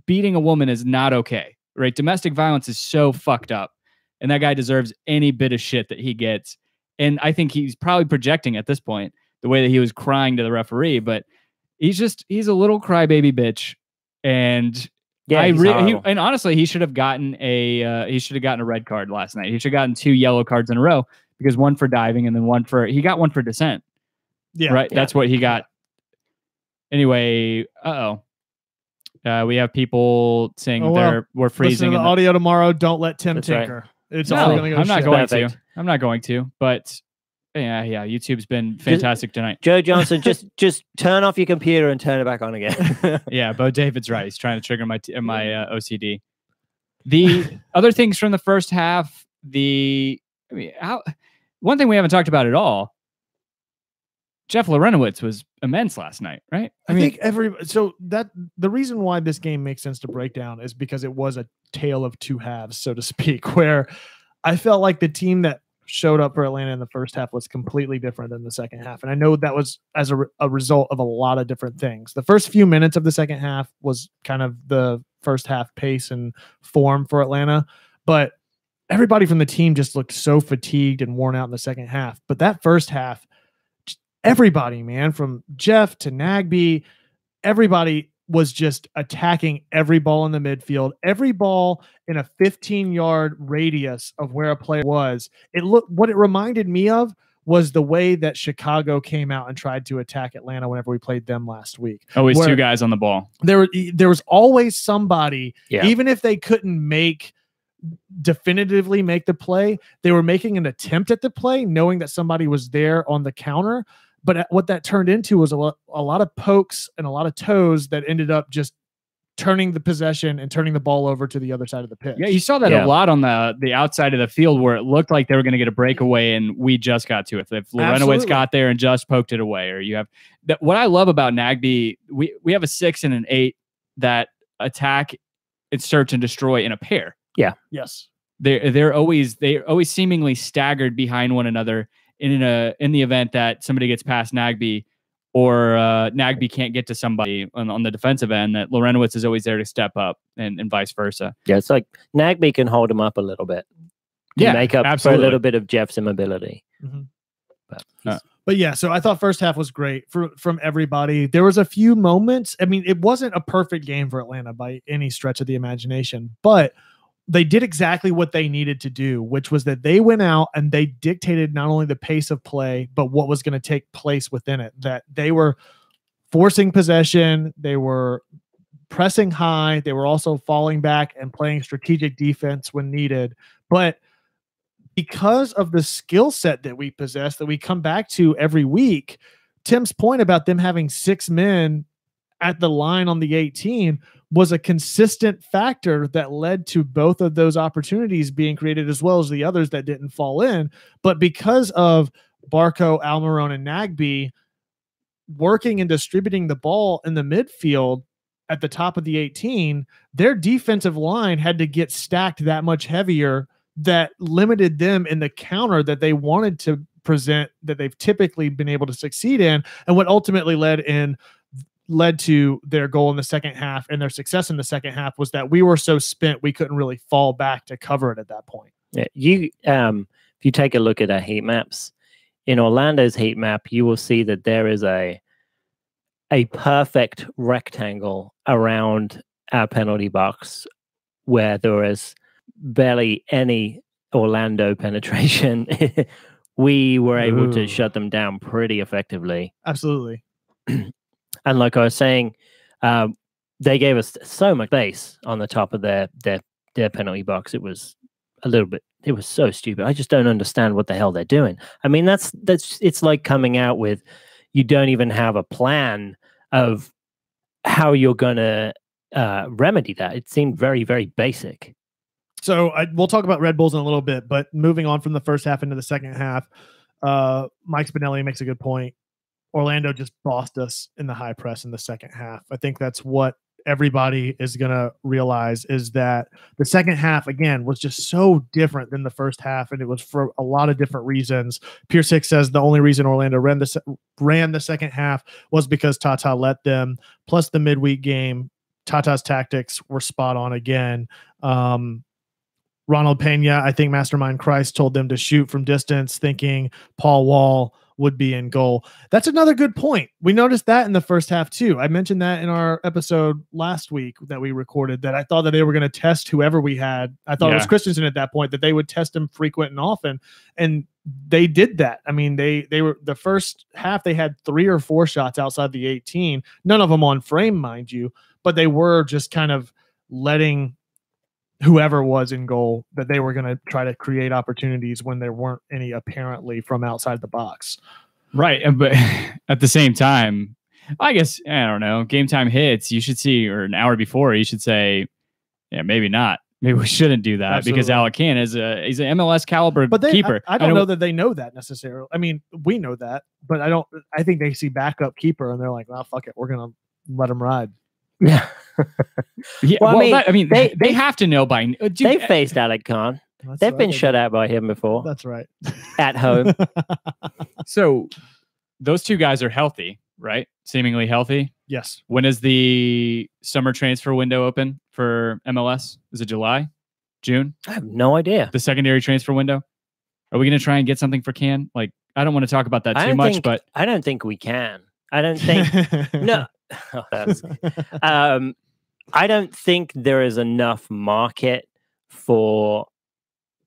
beating a woman is not okay, right? Domestic violence is so fucked up, and that guy deserves any bit of shit that he gets. And I think he's probably projecting at this point the way that he was crying to the referee, but he's a little crybaby bitch. And yeah, and honestly, he should have gotten a red card last night. He should have gotten 2 yellow cards in a row, because one for diving and then he got one for dissent. Yeah. Right. Yeah. That's what he got. Anyway. We have people saying we're freezing. Listen to the audio tomorrow. Don't let Tim tinker. Right. I'm not going to. I'm not going to, but yeah, YouTube's been fantastic tonight. Joe Johnson, just turn off your computer and turn it back on again. Yeah, Bo David's right. He's trying to trigger my OCD. The other things from the first half, one thing we haven't talked about at all, Jeff Lorenowitz was immense last night, right? I think the reason why this game makes sense to break down is because it was a tale of two halves, so to speak, where I felt like the team that showed up for Atlanta in the first half was completely different than the second half. And I know that was as a result of a lot of different things. The first few minutes of the second half was kind of the first half pace and form for Atlanta, but everybody from the team just looked so fatigued and worn out in the second half. But that first half, everybody, man, from Jeff to Nagbe, everybody was just attacking every ball in the midfield, every ball in a 15-yard radius of where a player was. What it reminded me of was the way that Chicago came out and tried to attack Atlanta whenever we played them last week. Always two guys on the ball. There was always somebody, even if they couldn't definitively make the play, they were making an attempt at the play, knowing that somebody was there on the counter. But what that turned into was a lot of pokes and a lot of toes that ended up just turning the possession and turning the ball over to the other side of the pitch. Yeah, you saw that a lot on the outside of the field where it looked like they were going to get a breakaway and we just got to it. If Lorenowitz got there and just poked it away, or you have what I love about Nagbe, we have a 6 and an 8 that attack and search and destroy in a pair. Yeah. Yes. They're always seemingly staggered behind one another in the event that somebody gets past Nagbe or Nagbe can't get to somebody on the defensive end, that Lorenowitz is always there to step up and vice versa. Yeah, it's like Nagbe can hold him up a little bit. Make up for a little bit of Jeff's immobility. Mm-hmm. But yeah, so I thought first half was great from everybody. There was a few moments. I mean, it wasn't a perfect game for Atlanta by any stretch of the imagination, but they did exactly what they needed to do, which was that they went out and they dictated not only the pace of play, but what was going to take place within it. That they were forcing possession, they were pressing high, they were also falling back and playing strategic defense when needed. But because of the skill set that we possess, that we come back to every week, Tim's point about them having 6 men at the line on the 18 was a consistent factor that led to both of those opportunities being created, as well as the others that didn't fall in. But because of Barco, Almiron, and Nagbe working and distributing the ball in the midfield at the top of the 18, their defensive line had to get stacked that much heavier. That limited them in the counter that they wanted to present, that they've typically been able to succeed in, and what ultimately led to their goal in the second half and their success in the second half was that we were so spent we couldn't really fall back to cover it at that point. Yeah, if you take a look at our heat maps, in Orlando's heat map, you will see that there is a perfect rectangle around our penalty box where there is barely any Orlando penetration. We were able to shut them down pretty effectively. Absolutely. And like I was saying, they gave us so much space on the top of their penalty box. It was so stupid. I just don't understand what the hell they're doing. I mean, it's like coming out with, you don't even have a plan of how you're going to remedy that. It seemed very, very basic. So we'll talk about Red Bulls in a little bit, but moving on from the first half into the second half, Mike Spinelli makes a good point. Orlando just bossed us in the high press in the second half. I think that's what everybody is going to realize, is that the second half, again, was just so different than the first half, and it was for a lot of different reasons. Pierce Hicks says the only reason Orlando ran the second half was because Tata let them, plus the midweek game. Tata's tactics were spot on again. Ronald Pena, I think Mastermind Christ told them to shoot from distance, thinking Paul Wall would be in goal. That's another good point. We noticed that in the first half too. I mentioned that in our episode last week that we recorded, that I thought that they were going to test whoever we had. I thought it was Christensen at that point, that they would test him frequent and often. And they did that. I mean, they were, the first half, they had 3 or 4 shots outside the 18, none of them on frame, mind you, but they were just kind of letting whoever was in goal, that they were going to try to create opportunities when there weren't any apparently from outside the box. Right. But at the same time, I guess, I don't know, game time hits, you should see, or an hour before, you should say, yeah, maybe not. Maybe we shouldn't do that. Absolutely. Because Alec Kann he's an MLS caliber keeper. I don't know that they know that necessarily. I mean, we know that, but I think they see backup keeper and they're like, well, fuck it. We're going to let him ride. Yeah. Yeah. Well, they have to know by. They faced Alec Kann. They've been shut out by him before. That's right. At home. So those two guys are healthy, right? Seemingly healthy. Yes. When is the summer transfer window open for MLS? Is it July? June? I have no idea. The secondary transfer window? Are we going to try and get something for Kann? Like, I don't want to talk about that too much, but I don't think we can. I don't think no. I don't think there is enough market for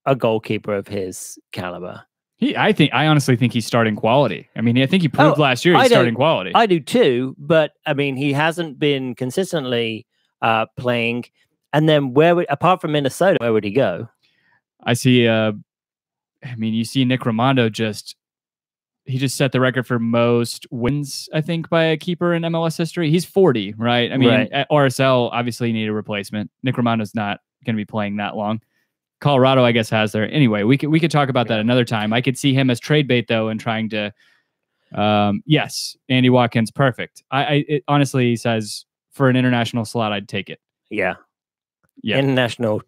a goalkeeper of his caliber. I honestly think he's starting quality. I mean, I think he proved last year he's starting quality. I do too, but I mean, he hasn't been consistently playing. And then apart from Minnesota, where would he go? I see. I mean, you see Nick Romando he just set the record for most wins, I think, by a keeper in MLS history. He's 40, right? I mean, at RSL, obviously you need a replacement. Nick Romando's not going to be playing that long. Colorado, I guess, has there. Anyway, we could talk about that another time. I could see him as trade bait, though, and trying to, yes, Andy Watkins, perfect. It honestly says for an international slot, I'd take it. Yeah. International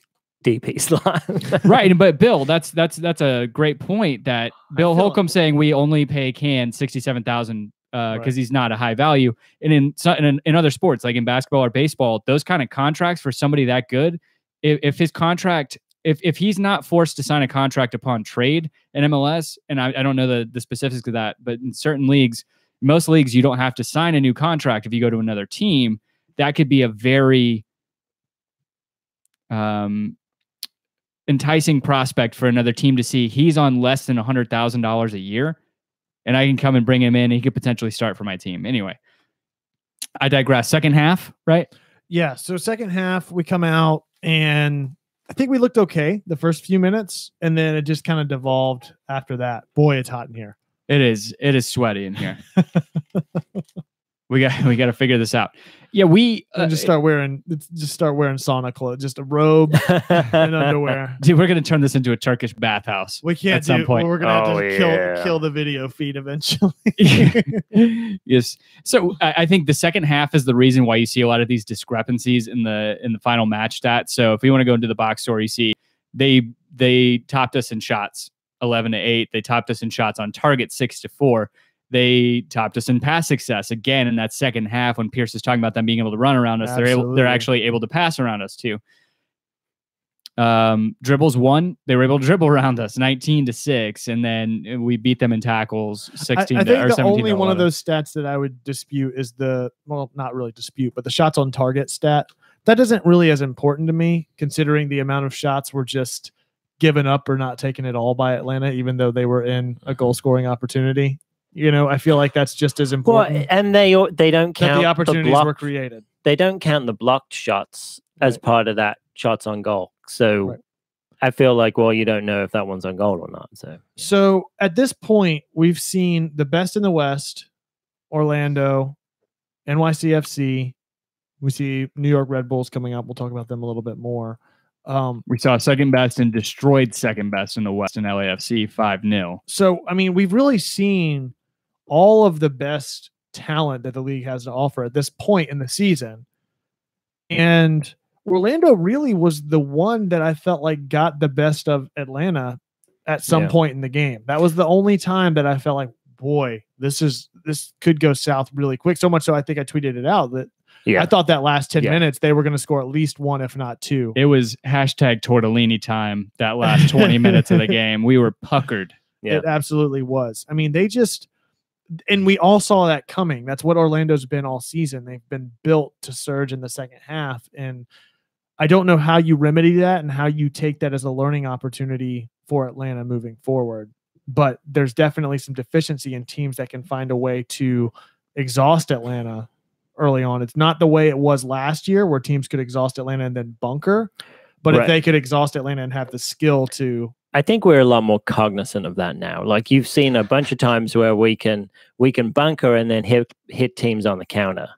DP slot. Right, but Bill, that's a great point. That Bill Holcomb saying we only pay Kann $67,000 because he's not a high value. And in other sports, like in basketball or baseball, those kind of contracts for somebody that good, if his contract. If he's not forced to sign a contract upon trade in MLS, and I don't know the specifics of that, but in certain leagues, most leagues, you don't have to sign a new contract if you go to another team. That could be a very enticing prospect for another team to see. He's on less than $100,000 a year, and I can come and bring him in. And he could potentially start for my team. Anyway, I digress. Second half, right? Yeah. So second half, we come out and I think we looked okay the first few minutes, and then it just kind of devolved after that. Boy, it's hot in here. It is sweaty in here. we got to figure this out. Yeah, just start wearing sauna clothes, just a robe and underwear. Dude, we're gonna turn this into a Turkish bathhouse. We can't at some point. We're gonna have to kill the video feed eventually. Yes. So I think the second half is the reason why you see a lot of these discrepancies in the final match stats. So if we want to go into the box score, you see they topped us in shots 11-8. They topped us in shots on target 6-4. They topped us in pass success again in that second half when Pierce is talking about them being able to run around us. Absolutely. They're actually able to pass around us too. Dribbles 1, they were able to dribble around us 19-6, and then we beat them in tackles 16 I think or 17. The only one of those stats that I would dispute is not really dispute, but the shots on target stat. That isn't really as important to me, considering the amount of shots were just given up or not taken at all by Atlanta, even though they were in a goal scoring opportunity. You know, I feel like that's just as important. Well, and they don't count the opportunities were created. They don't count the blocked shots as part of that shots on goal. So I feel like, well, you don't know if that one's on goal or not. So at this point, we've seen the best in the West, Orlando, NYCFC. We see New York Red Bulls coming up. We'll talk about them a little bit more. We saw second best and destroyed second best in the West in LAFC 5-0. So, I mean, we've really seen all of the best talent that the league has to offer at this point in the season. And Orlando really was the one that I felt like got the best of Atlanta at some point in the game. That was the only time that I felt like, boy, this could go south really quick. So much so I think I tweeted it out that I thought that last 10 minutes they were going to score at least one, if not two. It was hashtag Tortellini time that last 20 minutes of the game. We were puckered. Yeah. It absolutely was. I mean, and we all saw that coming. That's what Orlando's been all season. They've been built to surge in the second half. And I don't know how you remedy that and how you take that as a learning opportunity for Atlanta moving forward. But there's definitely some deficiency in teams that can find a way to exhaust Atlanta early on. It's not the way it was last year where teams could exhaust Atlanta and then bunker. But if Right. they could exhaust Atlanta and have the skill to, I think we're a lot more cognizant of that now. Like you've seen a bunch of times where we can bunker and then hit teams on the counter.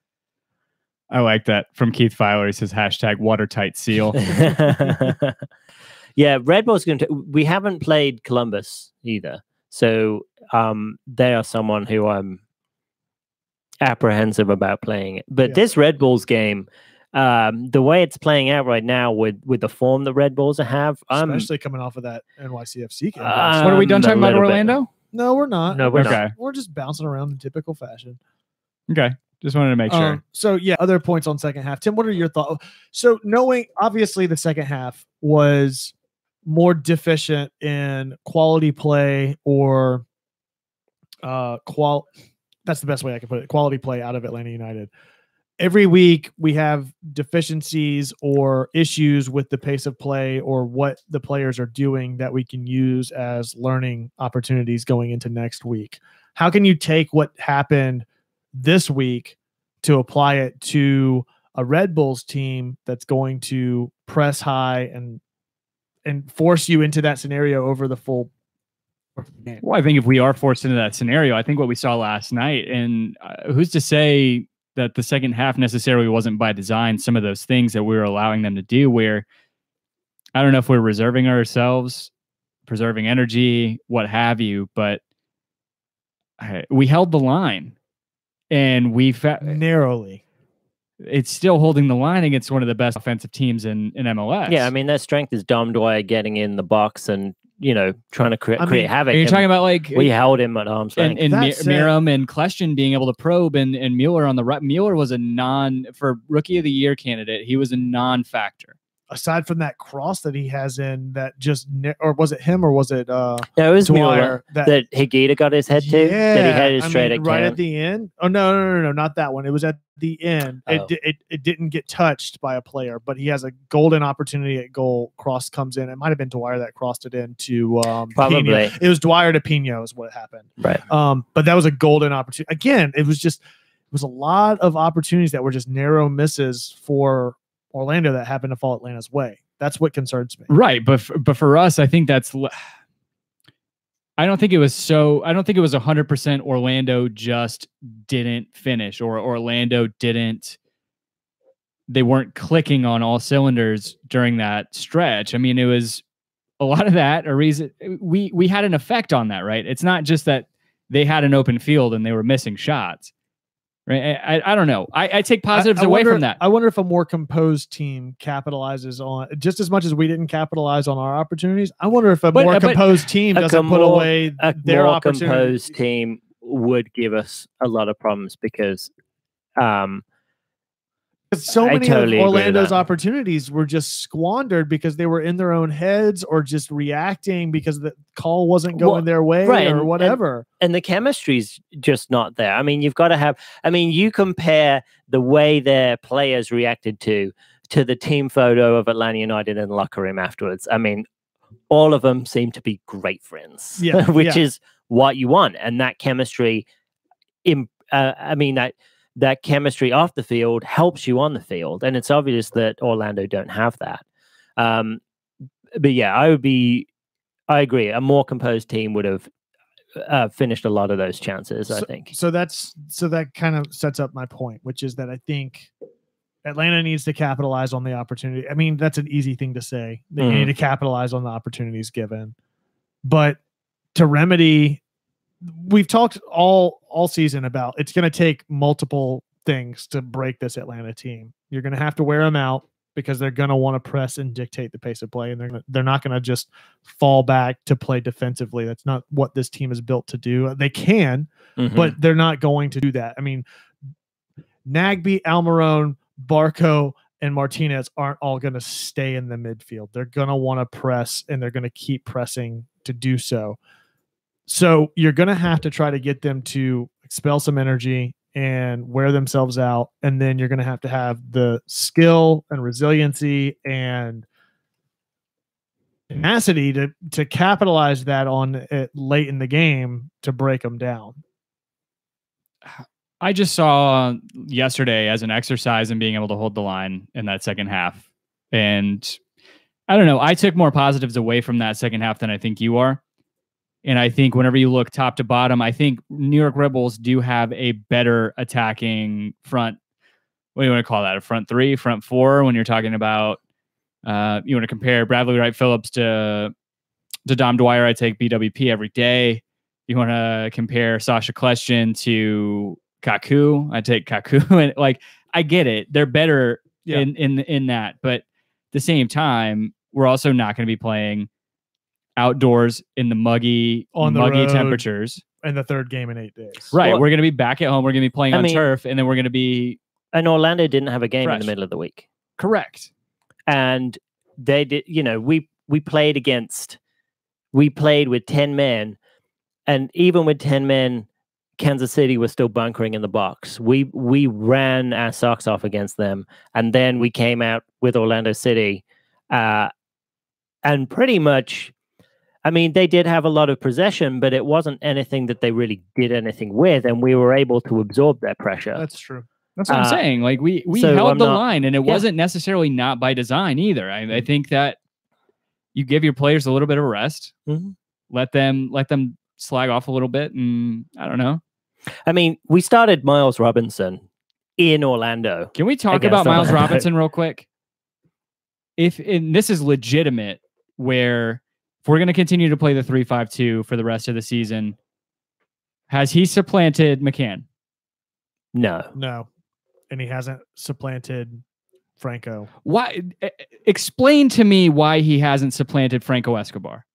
I like that from Keith Filer. He says #watertight seal. Yeah, Red Bull's going to. We haven't played Columbus either, so they are someone who I'm apprehensive about playing it. But this Red Bulls game, the way it's playing out right now with the form the Red Bulls have, especially coming off of that NYCFC game. What are we done talking about Orlando? No, we're not. No, we're Okay. not. We're just bouncing around in typical fashion. Okay. Just wanted to make sure. So yeah, other points on second half. Tim, what are your thoughts? So knowing obviously the second half was more deficient in quality play or that's the best way I can put it. Quality play out of Atlanta United. Every week we have deficiencies or issues with the pace of play or what the players are doing that we can use as learning opportunities going into next week. How can you take what happened this week to apply it to a Red Bulls team that's going to press high and force you into that scenario over the full game? Well, I think if we are forced into that scenario, I think what we saw last night, and who's to say that the second half necessarily wasn't by design, some of those things that we were allowing them to do, where I don't know if we're reserving ourselves, preserving energy, what have you, but we held the line and narrowly. It's still holding the line against one of the best offensive teams in MLS. Yeah, I mean, their strength is Dwyer getting in the box and, trying to create havoc. You're talking about like we held him at arm's length. And Miram and Kleshton being able to probe and Mueller on the right. Mueller was for Rookie of the Year candidate. He was a non-factor. Aside from that cross that he has in that or was it him or was it no, it was Dwyer that Higuita got his head to that he had his straight at right at the end. Oh no, not that one. It was at the end. Oh. It didn't get touched by a player, but he has a golden opportunity at goal. Cross comes in. It might have been Dwyer that crossed it into probably Pino. It was Dwyer to Pino is what happened. Right. But that was a golden opportunity. Again, it was a lot of opportunities that were just narrow misses for Orlando that happened to fall Atlanta's way. That's what concerns me. Right. But for us, I think I don't think it was 100% Orlando just didn't finish or Orlando they weren't clicking on all cylinders during that stretch. I mean, it was a lot of that, a reason we had an effect on that, right? It's not just that they had an open field and they were missing shots. Right. I don't know. I take positives away from that. I wonder if a more composed team capitalizes on just as much as we didn't capitalize on our opportunities. I wonder if a more composed team doesn't put away their opportunities. A more composed team would give us a lot of problems because so many of Orlando's opportunities were just squandered because they were in their own heads or just reacting because the call wasn't going their way or whatever. And the chemistry's just not there. I mean, you've got to have. I mean, you compare the way their players reacted to the team photo of Atlanta United in the locker room afterwards. I mean, all of them seem to be great friends, which is what you want. And that chemistry, that chemistry off the field helps you on the field. And it's obvious that Orlando don't have that. But yeah, I agree. A more composed team would have finished a lot of those chances, I think. So that kind of sets up my point, which is that I think Atlanta needs to capitalize on the opportunity. I mean, that's an easy thing to say. They need to capitalize on the opportunities given. But to remedy, we've talked all season about it's going to take multiple things to break this Atlanta team. You're going to have to wear them out because they're going to want to press and dictate the pace of play, and they're not going to just fall back to play defensively. That's not what this team is built to do. They can, but they're not going to do that. I mean, Nagbe, Almiron, Barco, and Martinez aren't all going to stay in the midfield. They're going to want to press, and they're going to keep pressing to do so. So you're going to have to try to get them to expel some energy and wear themselves out. And then you're going to have the skill and resiliency and tenacity to capitalize that on it late in the game to break them down. I just saw yesterday as an exercise in being able to hold the line in that second half. And I don't know. I took more positives away from that second half than I think you are. And I think whenever you look top to bottom, I think New York Red Bulls do have a better attacking front. What do you want to call that? A front three, front four? When you're talking about, you want to compare Bradley Wright Phillips to Dom Dwyer, I take BWP every day. You want to compare Sasha Kleshchin to Kaku, I take Kaku. And like, I get it. They're better in that. But at the same time, we're also not going to be playing outdoors in the muggy temperatures. And the third game in 8 days. Right. Well, we're going to be back at home. We're going to be playing on turf, and then we're going to be... And Orlando didn't have a game fresh in the middle of the week. Correct. And they did, we played with 10 men, and even with 10 men, Kansas City was still bunkering in the box. We ran our socks off against them, and then we came out with Orlando City, and pretty much, I mean, they did have a lot of possession, but it wasn't anything that they really did anything with, and we were able to absorb that pressure. That's true. That's what I'm saying. Like we held the line, and it wasn't necessarily not by design either. I think that you give your players a little bit of a rest, let them slag off a little bit, and I don't know. I mean, we started Miles Robinson in Orlando. Can we talk about Miles Robinson real quick? And this is legitimate, where if we're going to continue to play the 3-5-2 for the rest of the season, has he supplanted McCann? No. And he hasn't supplanted Franco. Why? Explain to me why he hasn't supplanted Franco Escobar.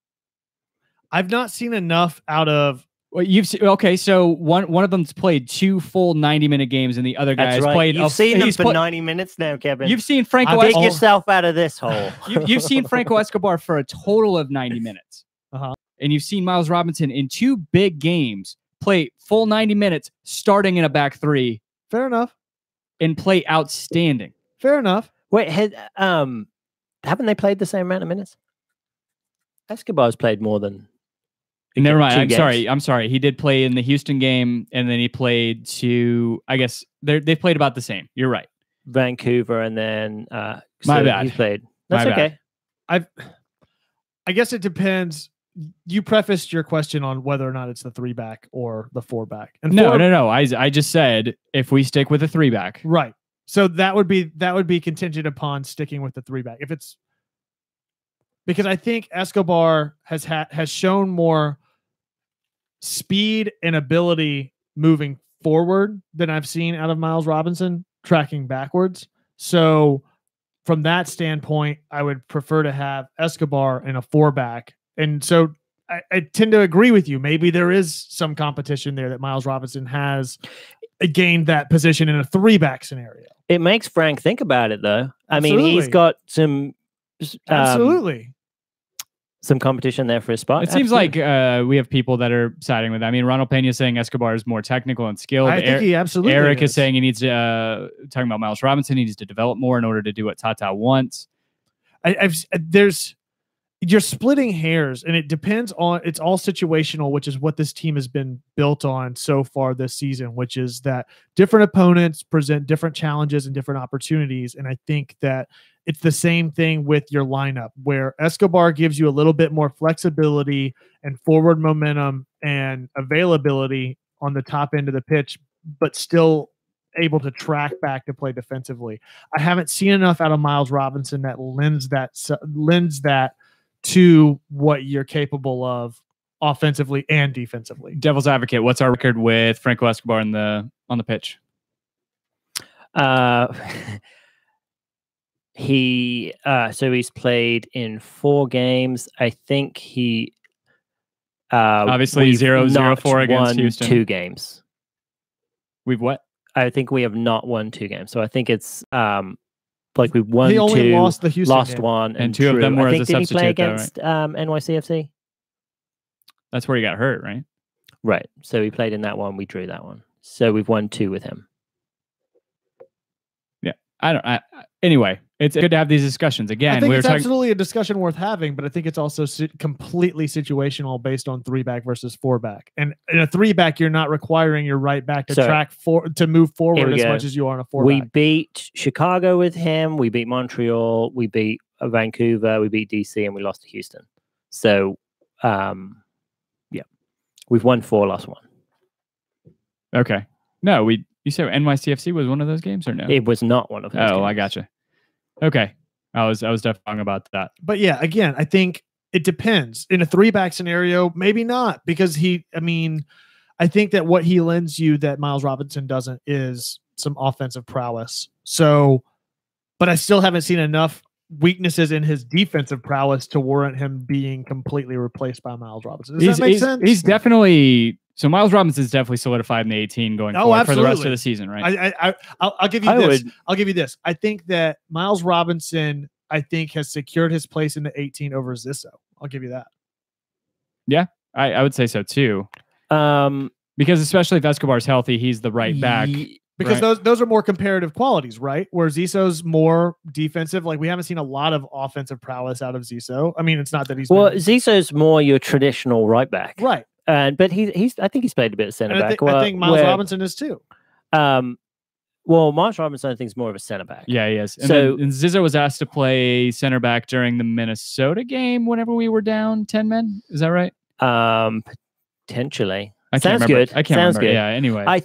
I've not seen enough out of. Well, you've seen, okay, so one of them's played 2 full 90-minute games, and the other guy's played. You've seen them for 90 minutes now, Kevin. You've seen Franco. Dig yourself out of this hole. You've seen Franco Escobar for a total of 90 minutes, and you've seen Miles Robinson in 2 big games play full 90 minutes, starting in a back 3. Fair enough. And play outstanding. Fair enough. Wait, haven't they played the same amount of minutes? Escobar's played more than. Never mind. I'm sorry. He did play in the Houston game, and then he played I guess they played about the same. You're right. Vancouver, and then my bad. He played. That's okay. I guess it depends. You prefaced your question on whether or not it's the 3-back or the 4-back. And no. I just said if we stick with the 3-back, right. So that would be contingent upon sticking with the 3-back. If it's because I think Escobar has shown more speed and ability moving forward than I've seen out of Miles Robinson tracking backwards. So from that standpoint, I would prefer to have Escobar in a 4-back. And so I tend to agree with you. Maybe there is some competition there that Miles Robinson has gained that position in a 3-back scenario. It makes Frank think about it, though. I mean, he's got some some competition there for his spot. It seems like we have people that are siding with that. I mean, Ronald Pena is saying Escobar is more technical and skilled. I think he absolutely Eric is saying he needs to, talking about Miles Robinson, he needs to develop more in order to do what Tata wants. You're splitting hairs, and it depends on, it's all situational, which is what this team has been built on so far this season, which is that different opponents present different challenges and different opportunities. And I think that it's the same thing with your lineup, where Escobar gives you a little bit more flexibility and forward momentum and availability on the top end of the pitch, but still able to track back to play defensively. I haven't seen enough out of Miles Robinson that lends that to what you're capable of offensively and defensively. Devil's advocate, what's our record with Franco Escobar on the pitch? He's played in 4 games. I think he obviously 0-0-4 against Houston. 2 games. We've what? I think we have not won 2 games. So I think it's like we've won 2, he only lost the Houston lost game. 1, and 2 of them were as a substitute. Did he play against NYCFC? That's where he got hurt, right? Right. So we played in that one. We drew that one. So we've won 2 with him. Yeah. Anyway, it's good to have these discussions. Again, I think it's absolutely a discussion worth having, but I think it's also completely situational based on 3-back versus 4-back. And in a 3-back, you're not requiring your right back to move forward as much as you are on a 4-back. We beat Chicago with him. We beat Montreal. We beat Vancouver, we beat DC, and we lost to Houston. So, yeah, we've won 4, lost 1. Okay. No, you said NYCFC was one of those games or no? It was not one of those. Oh, games. I gotcha. Okay. I was definitely wrong about that. But yeah, again, I think it depends. In a 3-back scenario, maybe not, because I think that what he lends you that Miles Robinson doesn't is some offensive prowess. So, but I still haven't seen enough weaknesses in his defensive prowess to warrant him being completely replaced by Miles Robinson. Does that make sense? He's definitely so. Miles Robinson's definitely solidified in the 18 going forward for the rest of the season, right? I'll give you this. I'll give you this. I think that Miles Robinson, has secured his place in the 18 over Zizzo. I'll give you that. Yeah, I would say so too. Because especially if Escobar's healthy, he's the right back. Because those are more comparative qualities, right? Where Zizzo's more defensive. Like, we haven't seen a lot of offensive prowess out of Zizzo. I mean, it's not that he's Zizzo's more your traditional right back, right? But I think he's played a bit of center back. I think Miles Robinson is too. Well, Miles Robinson, I think, is more of a center back. Yeah, he is. And Zizzo was asked to play center back during the Minnesota game whenever we were down 10 men. Is that right? Potentially. Sounds good. I can't remember. Yeah, anyway. I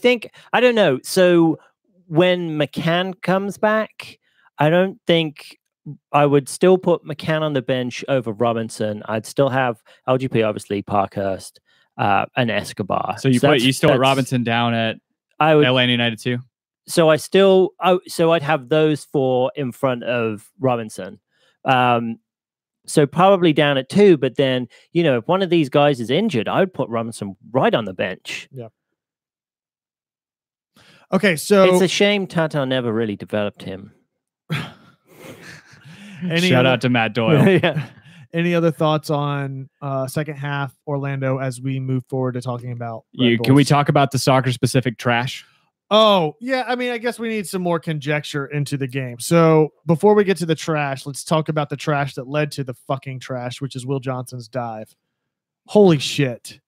don't know. So when McCann comes back, I don't think I would still put McCann on the bench over Robinson. I'd still have LGP, obviously, Parkhurst, and Escobar. So you still put Robinson down at Atlanta United too? So I'd have those 4 in front of Robinson. So probably down at 2, but then, if one of these guys is injured, I would put Robinson right on the bench. Yeah. Okay, so it's a shame Tata never really developed him. Shout out to Matt Doyle. Yeah. Any other thoughts on second half Orlando as we move forward to talking about Can we talk about the soccer specific trash? Oh, yeah. I mean, I guess we need some more conjecture into the game. So before we get to the trash, let's talk about the trash that led to the fucking trash, which is Will Johnson's dive. Holy shit.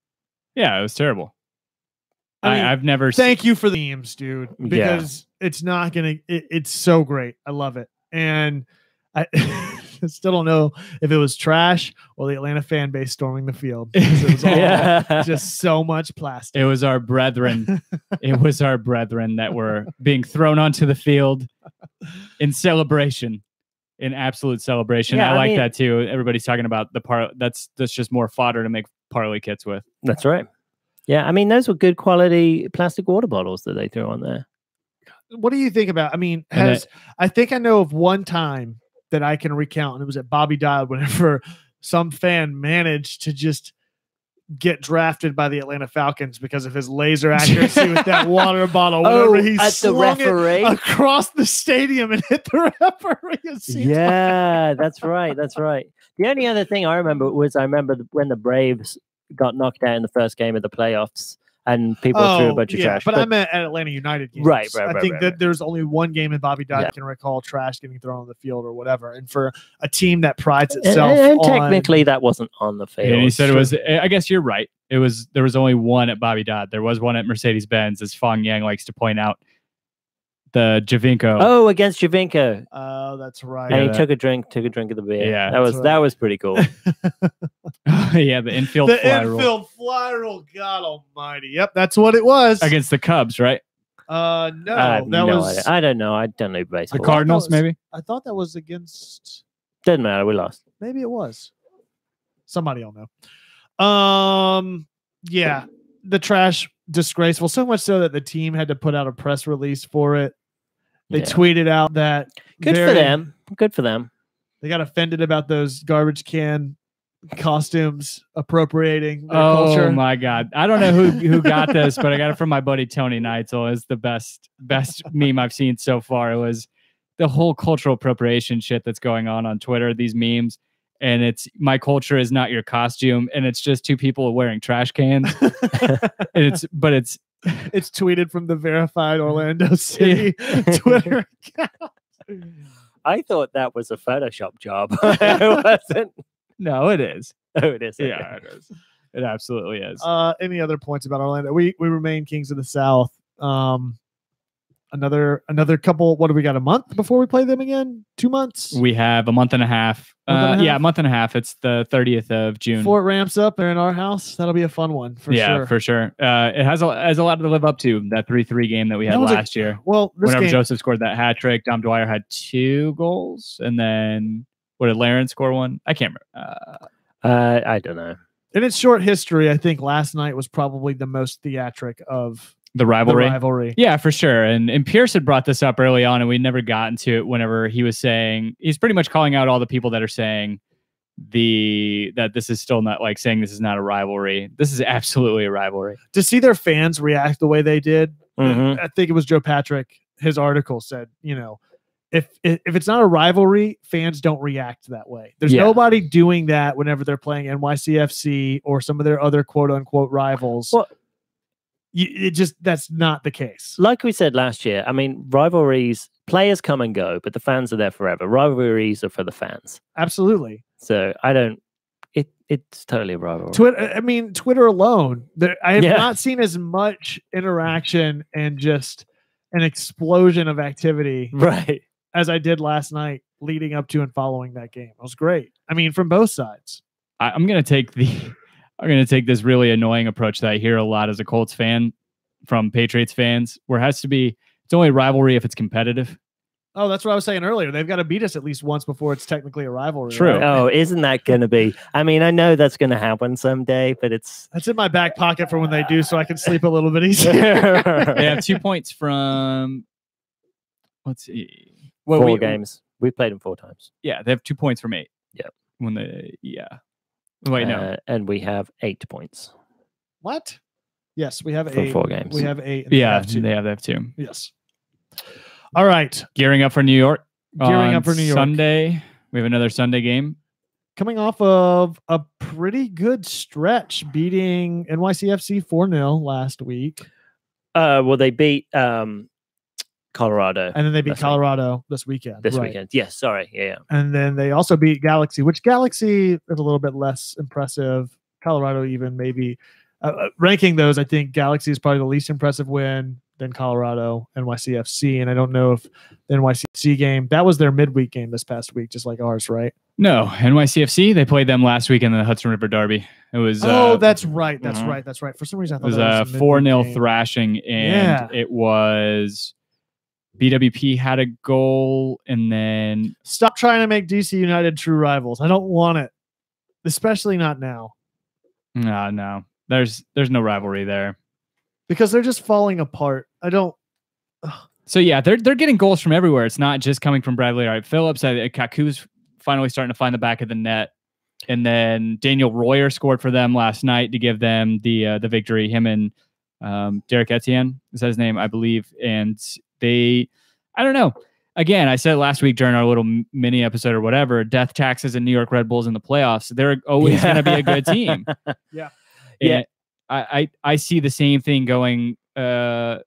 Yeah, it was terrible. I've never thank you for the memes, dude, because it's not going to, it's so great. I love it. And I still don't know if it was trash or the Atlanta fan base storming the field. It was all just so much plastic. It was our brethren. It was our brethren that were being thrown onto the field in celebration, in absolute celebration. Yeah, I mean, that too. Everybody's talking about the part that's just more fodder to make parlay kits with. That's right. Yeah, I mean, those were good quality plastic water bottles that they threw on there. What do you think about? I mean, I think I know of one time that I can recount, and it was at Bobby Dodd whenever some fan managed to just get drafted by the Atlanta Falcons because of his laser accuracy with that water bottle. Whenever he at the referee across the stadium and hit the referee. Yeah, that's right. That's right. The only other thing I remember was when the Braves got knocked out in the first game of the playoffs. And people threw a bunch of trash. But I meant at Atlanta United games. Right. I think that there's only one game in Bobby Dodd I can recall trash getting thrown on the field or whatever. And for a team that prides itself and technically that wasn't on the field. And he said it was, I guess you're right. There was only one at Bobby Dodd. There was one at Mercedes-Benz, as Fong Yang likes to point out. The Javinko. Oh, against Javinko. Oh, that's right. And he took a drink of the beer. Yeah. That was pretty cool. Yeah, the infield fly rule. Infield fly rule. God almighty. Yep, that's what it was. Against the Cubs, right? No. I don't know. I don't know baseball. The Cardinals, maybe? I thought that was against... Doesn't matter. We lost. Maybe it was. Somebody will know. Yeah. The trash, disgraceful. So much so that the team had to put out a press release for it. They tweeted out that... Good for them. Good for them. They got offended about those garbage can costumes appropriating their culture. Oh my God. I don't know who got this, but I got it from my buddy Tony Neitzel. It's the best meme I've seen so far. It was the whole cultural appropriation shit that's going on Twitter, these memes. And it's my culture is not your costume. And it's just two people wearing trash cans. And it's tweeted from the verified Orlando City Twitter account. I thought that was a Photoshop job. It wasn't. No, it is. Oh, it is. Okay. Yeah, it is. It absolutely is. Any other points about Orlando? We remain kings of the South. another couple. What do we got? A month before we play them again? 2 months? We have a month and a half. Yeah, a month and a half. It's the 30th of June. Before it ramps up, they're in our house. That'll be a fun one for sure. Yeah, for sure. It has a lot to live up to, that 3-3 game that we had last year. Well, whenever Joseph scored that hat trick, Dwyer had 2 goals, and then what did Laren score one? I can't remember. I don't know. In its short history, I think last night was probably the most theatric of the rivalry. Yeah, for sure. And Pierce had brought this up early on, and we never got into it whenever he was saying, he's pretty much calling out all the people that are saying that this is still not, like, saying this is not a rivalry. This is absolutely a rivalry. To see their fans react the way they did, Mm-hmm. I think it was Joe Patrick, his article said, if it's not a rivalry, fans don't react that way. There's nobody doing that whenever they're playing NYCFC or some of their other quote unquote rivals. Well, that's not the case. Like we said last year, I mean, rivalries, players come and go, but the fans are there forever. Rivalries are for the fans. Absolutely. So it's totally a rivalry. Twitter alone, I have not seen as much interaction and just an explosion of activity. Right. As I did last night leading up to and following that game. It was great. I mean, from both sides. I'm going to take this really annoying approach that I hear a lot as a Colts fan from Patriots fans, where it has to be, it's only a rivalry if it's competitive. Oh, that's what I was saying earlier. They've got to beat us at least once before it's technically a rivalry. True. Right? Oh, isn't that going to be? I mean, I know that's going to happen someday, but that's in my back pocket for when they do, so I can sleep a little bit easier. They have 2 points from, let's see. Well, 4 games. We played them 4 times. Yeah, they have 2 points from 8. Yep. Wait, no. And we have 8 points. What? Yes, we have from 8. 4 games. We have 8. They have 2. Yes. All right. Gearing up for New York. Sunday, we have another Sunday game. Coming off of a pretty good stretch, beating NYCFC 4-0 last week. Well, they beat Colorado. And then they beat Colorado this weekend. This weekend. Yes, sorry. Yeah. And then they also beat Galaxy, which Galaxy is a little bit less impressive. Colorado even maybe. Ranking those, I think Galaxy is probably the least impressive win, then Colorado, NYCFC. And I don't know if the NYCFC game, that was their midweek game this past week, just like ours, right? No, NYCFC, they played them last week in the Hudson River Derby. It was that's right. For some reason I thought it was a 4-0 thrashing, and it was BWP had a goal, and then stop trying to make DC United true rivals. I don't want it, especially not now. No. There's no rivalry there because they're just falling apart. I don't. So yeah, they're getting goals from everywhere. It's not just coming from Bradley Wright Phillips. Kaku's finally starting to find the back of the net, and then Daniel Royer scored for them last night to give them the victory. Him and Derek Etienne, is that his name, I believe, and I don't know. Again, I said last week during our little mini episode or whatever, death taxes and New York Red Bulls in the playoffs. They're always going to be a good team. Yeah. And I see the same thing going. I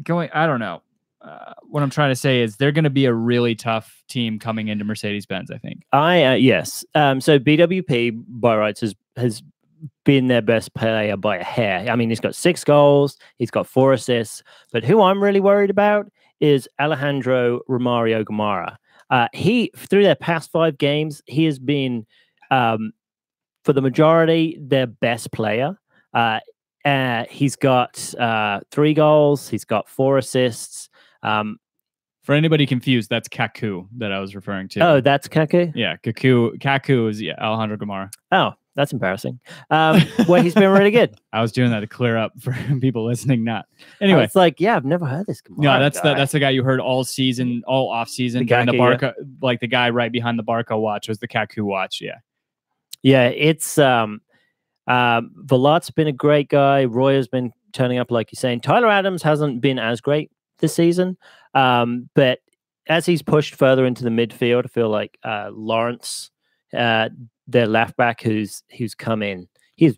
don't know. What I'm trying to say is they're going to be a really tough team coming into Mercedes-Benz, I think. Yes. So BWP by rights has been their best player by a hair. I mean, he's got 6 goals, he's got 4 assists. But who I'm really worried about is Alejandro Romario Gamara. He, through their past 5 games, he has been, for the majority, their best player. He's got 3 goals, he's got 4 assists. For anybody confused, that's Kaku that I was referring to. Oh, that's Kaku? Yeah, Kaku is Alejandro Gamara. Oh, that's embarrassing. Well, he's been really good. I was doing that to clear up for people listening. Not anyway. It's like, I've never heard this. No, that's the guy you heard all season, all off season. The Barco, like the guy right behind the Barco watch was the Kaku watch. Yeah. It's Velat's been a great guy. Royer's been turning up, like you're saying. Tyler Adams hasn't been as great this season, but as he's pushed further into the midfield, I feel like Lawrence, their left back, who's come in, he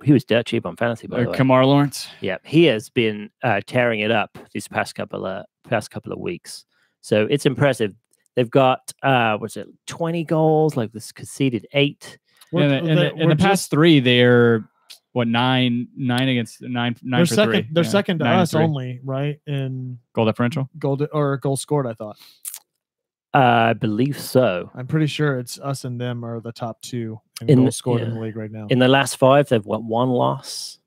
was dirt cheap on fantasy, by the way. Kamar Lawrence. Yeah, he has been tearing it up these past couple of weeks. So it's impressive. They've got 20 goals, like this conceded 8. In the past 3, they're what, nine against nine They're for second. 3. They're second to 9 and us 3. only, right? In Goal differential. Goals scored. I thought. I believe so. I'm pretty sure it's us and them are the top 2 in goals scored in the league right now. In the last 5, they've got 1 loss.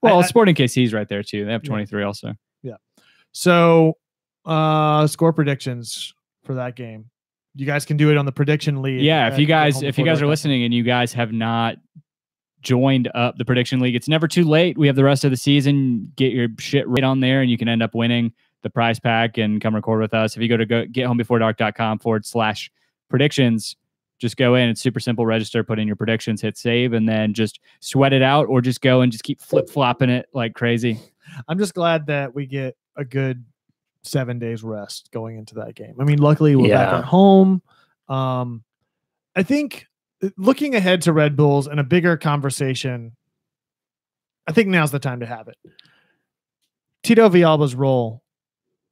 Well, Sporting KC's right there too. They have 23 also. Yeah. So, score predictions for that game. You guys can do it on the prediction league. Yeah, if you guys are listening and you guys have not joined up the prediction league, it's never too late. We have the rest of the season. Get your shit right on there, and you can end up winning the prize pack and come record with us. If you go to gethomebeforedark.com/predictions, just go in. It's super simple. Register, put in your predictions, hit save, and then just sweat it out, or just go and just keep flip-flopping it like crazy. I'm just glad that we get a good 7 days rest going into that game. I mean, luckily we're back at home. I think looking ahead to Red Bulls and a bigger conversation, I think now's the time to have it. Tito Villalba's role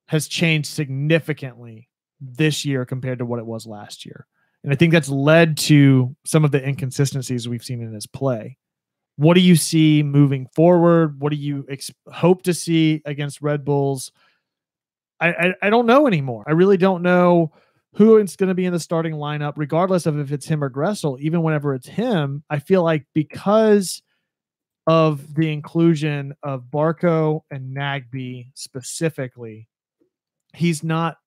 has changed significantly this year compared to what it was last year. And I think that's led to some of the inconsistencies we've seen in his play. What do you see moving forward? What do you hope to see against Red Bulls? I don't know anymore. I really don't know who is going to be in the starting lineup, regardless of if it's him or Gressel. Even whenever it's him, I feel like because of the inclusion of Barco and Nagby specifically, he's not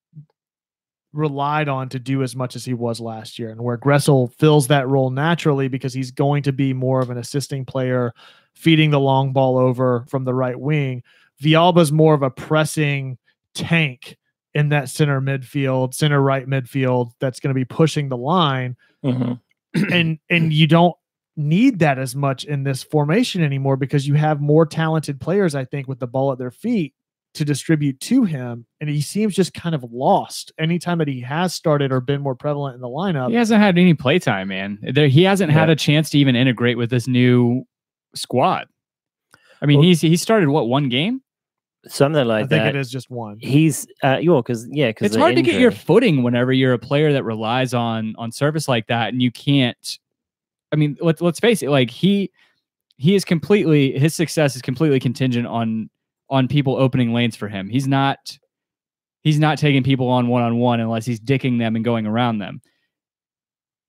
relied on to do as much as he was last year, and where Gressel fills that role naturally because he's going to be more of an assisting player, feeding the long ball over from the right wing. Villalba's more of a pressing tank in that center right midfield that's going to be pushing the line. And you don't need that as much in this formation anymore because you have more talented players, I think, with the ball at their feet to distribute to him, and he seems just kind of lost anytime that he has started or been more prevalent in the lineup. He hasn't had any playtime, man. He hasn't had a chance to even integrate with this new squad. I mean, he started what, 1 game? Something like that. I think it is just 1. He's because it's hard to get your footing whenever you're a player that relies on service like that, and you can't. I mean, let's face it. Like his success is completely contingent on people opening lanes for him. He's not taking people on one-on-one unless he's dicking them and going around them.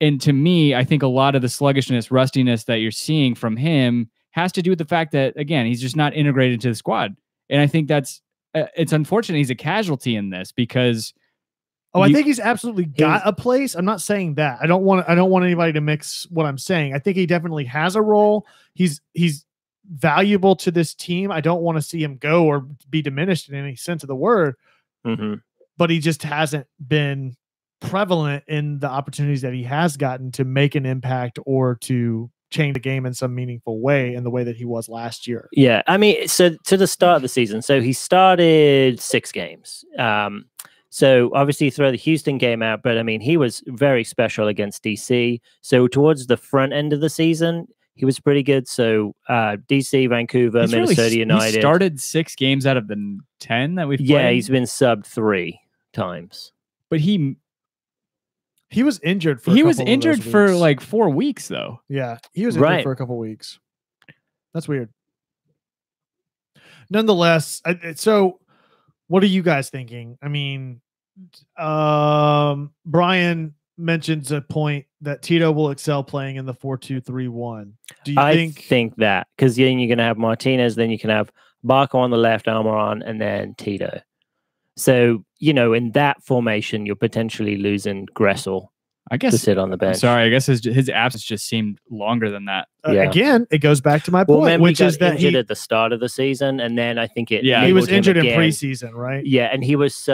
And to me, I think a lot of the sluggishness, rustiness that you're seeing from him has to do with the fact that, again, he's just not integrated into the squad. And I think that's it's unfortunate he's a casualty in this because I think he's absolutely got a place. I'm not saying that. I don't want anybody to mix what I'm saying. I think he definitely has a role. He's valuable to this team. I don't want to see him go or be diminished in any sense of the word. But he just hasn't been prevalent in the opportunities that he has gotten to make an impact or to change the game in some meaningful way in the way that he was last year. Yeah. I mean, so to the start of the season, so he started 6 games. So obviously throw the Houston game out, but I mean, he was very special against DC. So towards the front end of the season, he was pretty good. So DC, Vancouver, Minnesota United. He started 6 games out of the 10 that we've played. Yeah, he's been subbed 3 times. But he was injured for like 4 weeks though. Yeah, he was injured for a couple weeks. That's weird. Nonetheless, so what are you guys thinking? I mean, Brian mentions a point that Tito will excel playing in the 4-2-3-1. Do you think that because then you're going to have Martinez, then you can have Barco on the left, Almiron, and then Tito. So, in that formation, you're potentially losing Gressel, I guess, to sit on the bench. Sorry, I guess his absence just seemed longer than that. Again, it goes back to my point, which is that he injured at the start of the season, and then I think he was injured in preseason, right? Yeah, and he was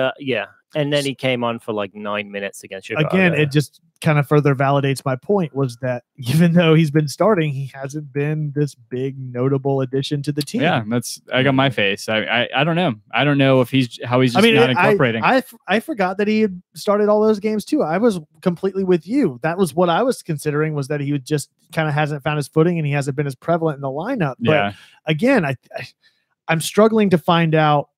and then he came on for like 9 minutes against Chicago. Again, it just kind of further validates my point was that even though he's been starting, he hasn't been this big notable addition to the team. Yeah, I got my face. I don't know. I don't know if he's not incorporating. I forgot that he had started all those games too. I was completely with you. That was what I was considering, was that he would just kind of hasn't found his footing and he hasn't been as prevalent in the lineup. But again, I'm struggling to find out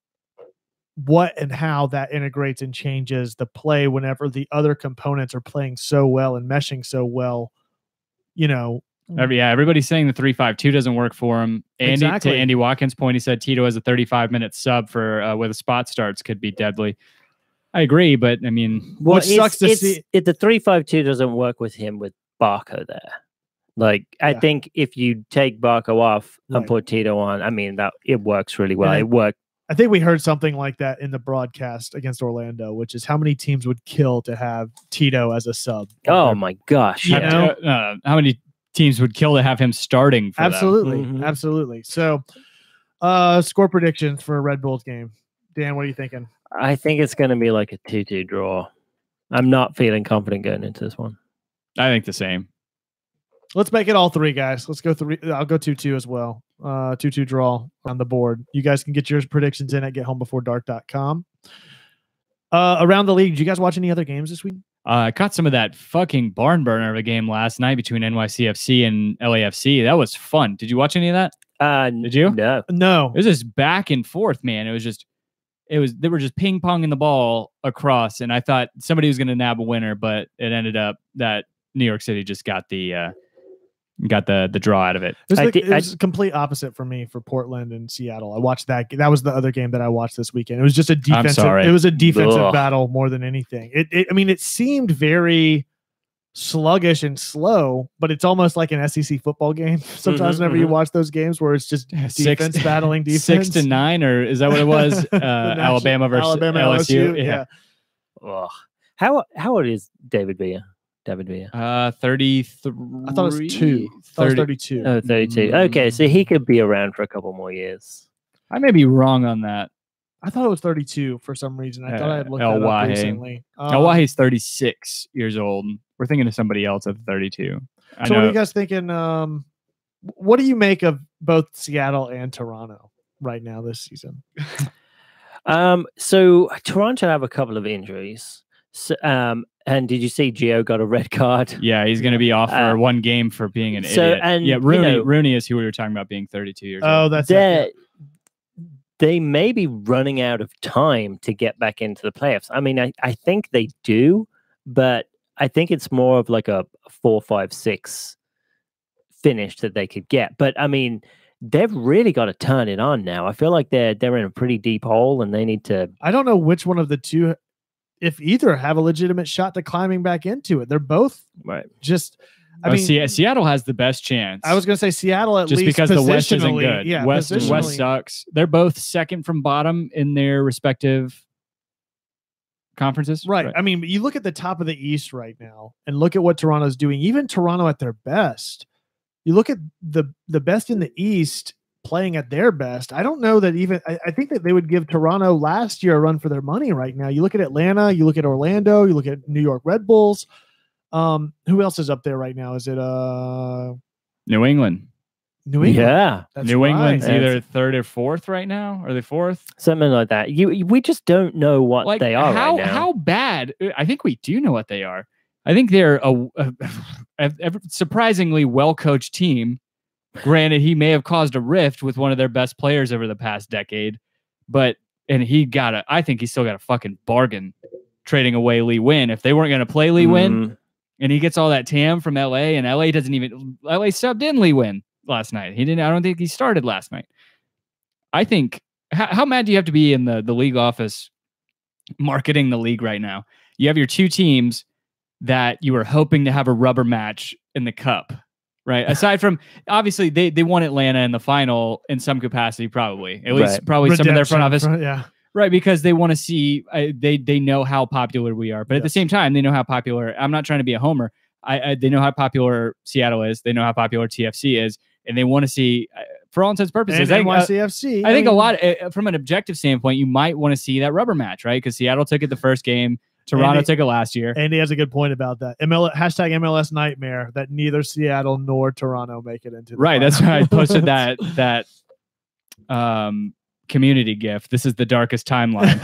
what and how that integrates and changes the play whenever the other components are playing so well and meshing so well, Everybody's saying the 3-5-2 doesn't work for him. To Andy Watkins' point, he said Tito as a 35-minute sub for with a spot starts could be deadly. I agree, but I mean, what sucks to see if the 3-5-2 doesn't work with him with Barco there. Like, I think if you take Barco off and put Tito on, I mean, that it works really well. It worked. I think we heard something like that in the broadcast against Orlando, which is how many teams would kill to have Tito as a sub. Oh my gosh! You know? How many teams would kill to have him starting? For them? Absolutely. So, score predictions for a Red Bulls game. Dan, what are you thinking? I think it's going to be like a 2-2 draw. I'm not feeling confident going into this one. I think the same. Let's make it all 3, guys. Let's go 3. I'll go 2-2 as well. 2-2 draw on the board. You guys can get your predictions in at gethomebeforedark.com. Around the league, did you guys watch any other games this week? I caught some of that fucking barn burner of a game last night between NYCFC and LAFC. That was fun. Did you watch any of that? Did you? No. It was just back and forth, man. They were just ping ponging the ball across, and I thought somebody was going to nab a winner, but it ended up that New York City just got the draw out of it. It was complete opposite for me for Portland and Seattle. I watched that. That was the other game that I watched this weekend. It was just a defensive. It was a defensive battle more than anything. It seemed very sluggish and slow, but it's almost like an SEC football game. Sometimes whenever you watch those games where it's just defense battling defense. 6-9, or is that what it was? Alabama versus LSU. Yeah. Ugh. How old is David Villa? 33. I thought it was 2. 32. Oh, 32. Okay, so he could be around for a couple more years. I may be wrong on that. I thought it was 32 for some reason. I thought I had looked that up recently. El Wahi's 36 years old. We're thinking of somebody else at 32. So what are you guys thinking? What do you make of both Seattle and Toronto right now this season? So Toronto have a couple of injuries. So, and did you see Gio got a red card? Yeah, he's going to be off for 1 game for being an idiot. And Rooney is who we were talking about being 32 years old. Oh, that's it. They may be running out of time to get back into the playoffs. I mean, I think they do, but I think it's more of like a 4-5-6 finish that they could get. But I mean, they've really got to turn it on now. I feel like they're in a pretty deep hole, and they need to. I don't know which one of the two, if either, have a legitimate shot to climbing back into it. They're both just. I mean, Seattle has the best chance. I was going to say Seattle at just least because the West isn't good. Yeah, West sucks. They're both second from bottom in their respective conferences. Right. I mean, you look at the top of the East right now and look at what Toronto's doing. Even Toronto at their best. You look at the best in the East playing at their best. I don't know that even I think that they would give Toronto last year a run for their money right now. You look at Atlanta, you look at Orlando, you look at New York Red Bulls. Who else is up there right now? Is it New England? New England. Yeah. New England's either 3rd or 4th right now. Are they 4th? Something like that. We just don't know what they are right now. How bad? I think we do know what they are. I think they're a surprisingly well-coached team. Granted, he may have caused a rift with one of their best players over the past decade, I think he still got a fucking bargain trading away Lee Win. If they weren't going to play Lee Win, and he gets all that TAM from LA, and LA subbed in Lee Win last night. I don't think he started last night. I think, how mad do you have to be in the league office marketing the league right now? You have your 2 teams that you were hoping to have a rubber match in the cup, right? Aside from, obviously, they won Atlanta in the final in some capacity, probably. At least probably some of their front office. Yeah. Right, because they want to see, they know how popular we are. But at the same time, they know how popular, I'm not trying to be a homer. They know how popular Seattle is. They know how popular TFC is. And they want to see, for all intents and purposes, NYCFC. I think a lot, from an objective standpoint, you might want to see that rubber match, right? Because Seattle took it the first game. Toronto took it last year. Andy has a good point about that. Hashtag MLS nightmare that neither Seattle nor Toronto make it into the right, that's why I posted that community gift. This is the darkest timeline.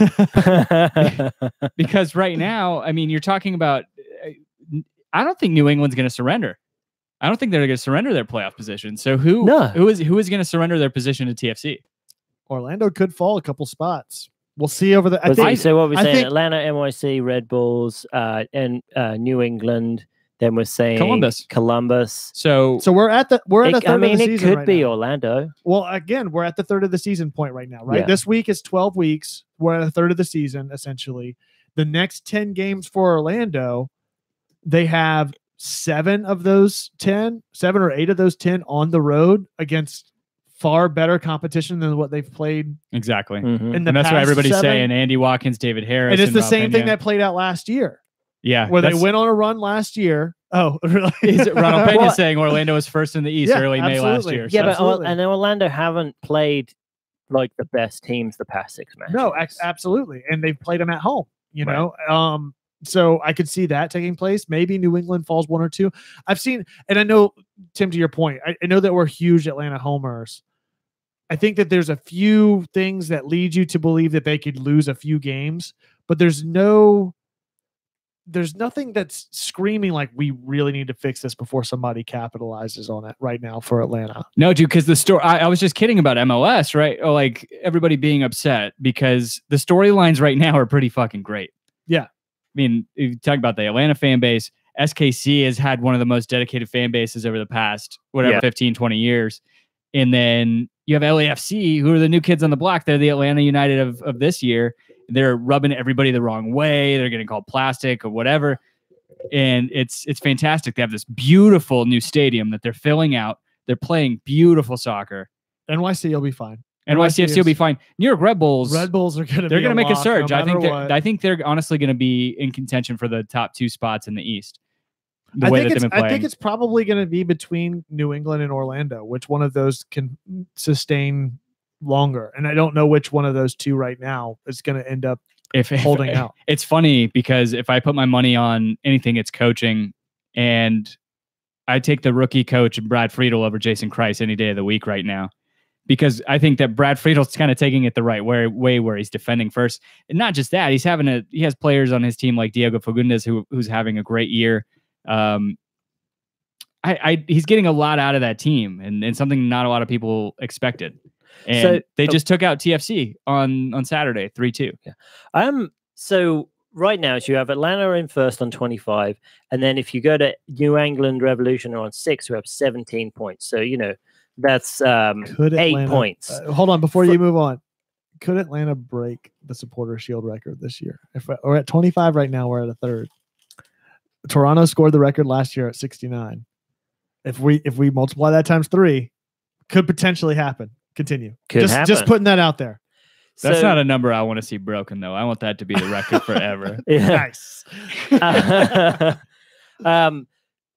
Because right now, I mean, you're talking about, I don't think New England's going to surrender. I don't think they're going to surrender their playoff position. So who is going to surrender their position to TFC? Orlando could fall a couple spots. We'll see over the. So what we're saying: Atlanta, NYC, Red Bulls, and New England. Then we're saying Columbus. So we're at a third of the season. It could right be now. Orlando. Well, again, we're at the third of the season point right now, right? Yeah. This week is 12 weeks. We're at a third of the season, essentially. The next 10 games for Orlando, they have 7 or 8 of those 10 on the road against far better competition than what they've played. Exactly. Mm-hmm. In the And that's past what everybody's 7. saying. Andy Watkins, David Harris. And it's the Rob same thing Pena. that played out last year. Yeah. Where they went on a run last year. Oh, really? Ronald Pena saying Orlando was first in the East early May last year. Yeah, so. but and Orlando haven't played like the best teams the past 6 matches. No, absolutely. And they've played them at home, you know? So I could see that taking place. Maybe New England falls 1 or 2. I've seen, and I know, Tim, to your point, I know that we're huge Atlanta homers. I think that there's a few things that lead you to believe that they could lose a few games, but there's nothing that's screaming like we really need to fix this before somebody capitalizes on it right now for Atlanta. No, dude, because the story, I was just kidding about MLS, right? Or like everybody being upset because the storylines right now are pretty fucking great. Yeah. I mean, if you talk about the Atlanta fan base, SKC has had one of the most dedicated fan bases over the past, 15, 20 years. And then you have LAFC, who are the new kids on the block. They're the Atlanta United of this year. They're rubbing everybody the wrong way. They're getting called plastic or whatever. And it's fantastic. They have this beautiful new stadium that they're filling out. They're playing beautiful soccer. NYC will be fine. NYCFC will be fine. New York Red Bulls are going to make a surge. No I think they're honestly going to be in contention for the top 2 spots in the East. I think it's probably going to be between New England and Orlando. Which one of those can sustain longer? And I don't know which one of those 2 right now is going to end up holding out. It's funny because if I put my money on anything, it's coaching, and I take the rookie coach Brad Friedel over Jason Kreis any day of the week right now. Because I think that Brad Friedel's kind of taking it the right way where he's defending first. And not just that, he has players on his team like Diego Fagundes who's having a great year. He's getting a lot out of that team and something not a lot of people expected. And they just took out TFC on Saturday, 3-2. Yeah. So right now, you have Atlanta in first on 25. And then if you go to New England Revolution on 6, who have 17 points. So, that's 8 points. Hold on, before you move on. Could Atlanta break the Supporter Shield record this year? If we're at 25 right now, we're at a third. Toronto scored the record last year at 69. If we multiply that times 3, could potentially happen. Continue. Just putting that out there. That's not a number I want to see broken, though. I want that to be the record forever. Nice.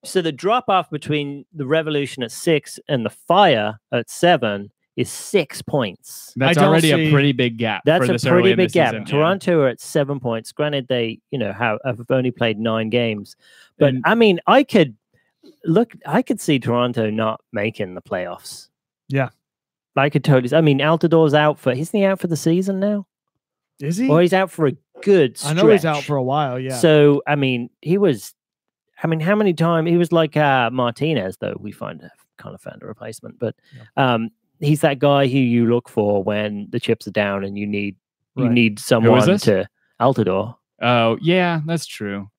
So the drop off between the Revolution at 6 and the Fire at 7 is 6 points. That's already a pretty big gap. That's a pretty big gap. Season. Toronto are at 7 points. Granted, they have only played 9 games, but I mean, I could see Toronto not making the playoffs. Yeah, I could totally. I mean, Altidor's out isn't he out for the season now? Is he? Or he's out for a good stretch. I know he's out for a while. Yeah. So I mean, how many times he was like Martinez, though we kind of found a replacement, but he's that guy who you look for when the chips are down and you need someone to Altidore. Oh yeah, that's true.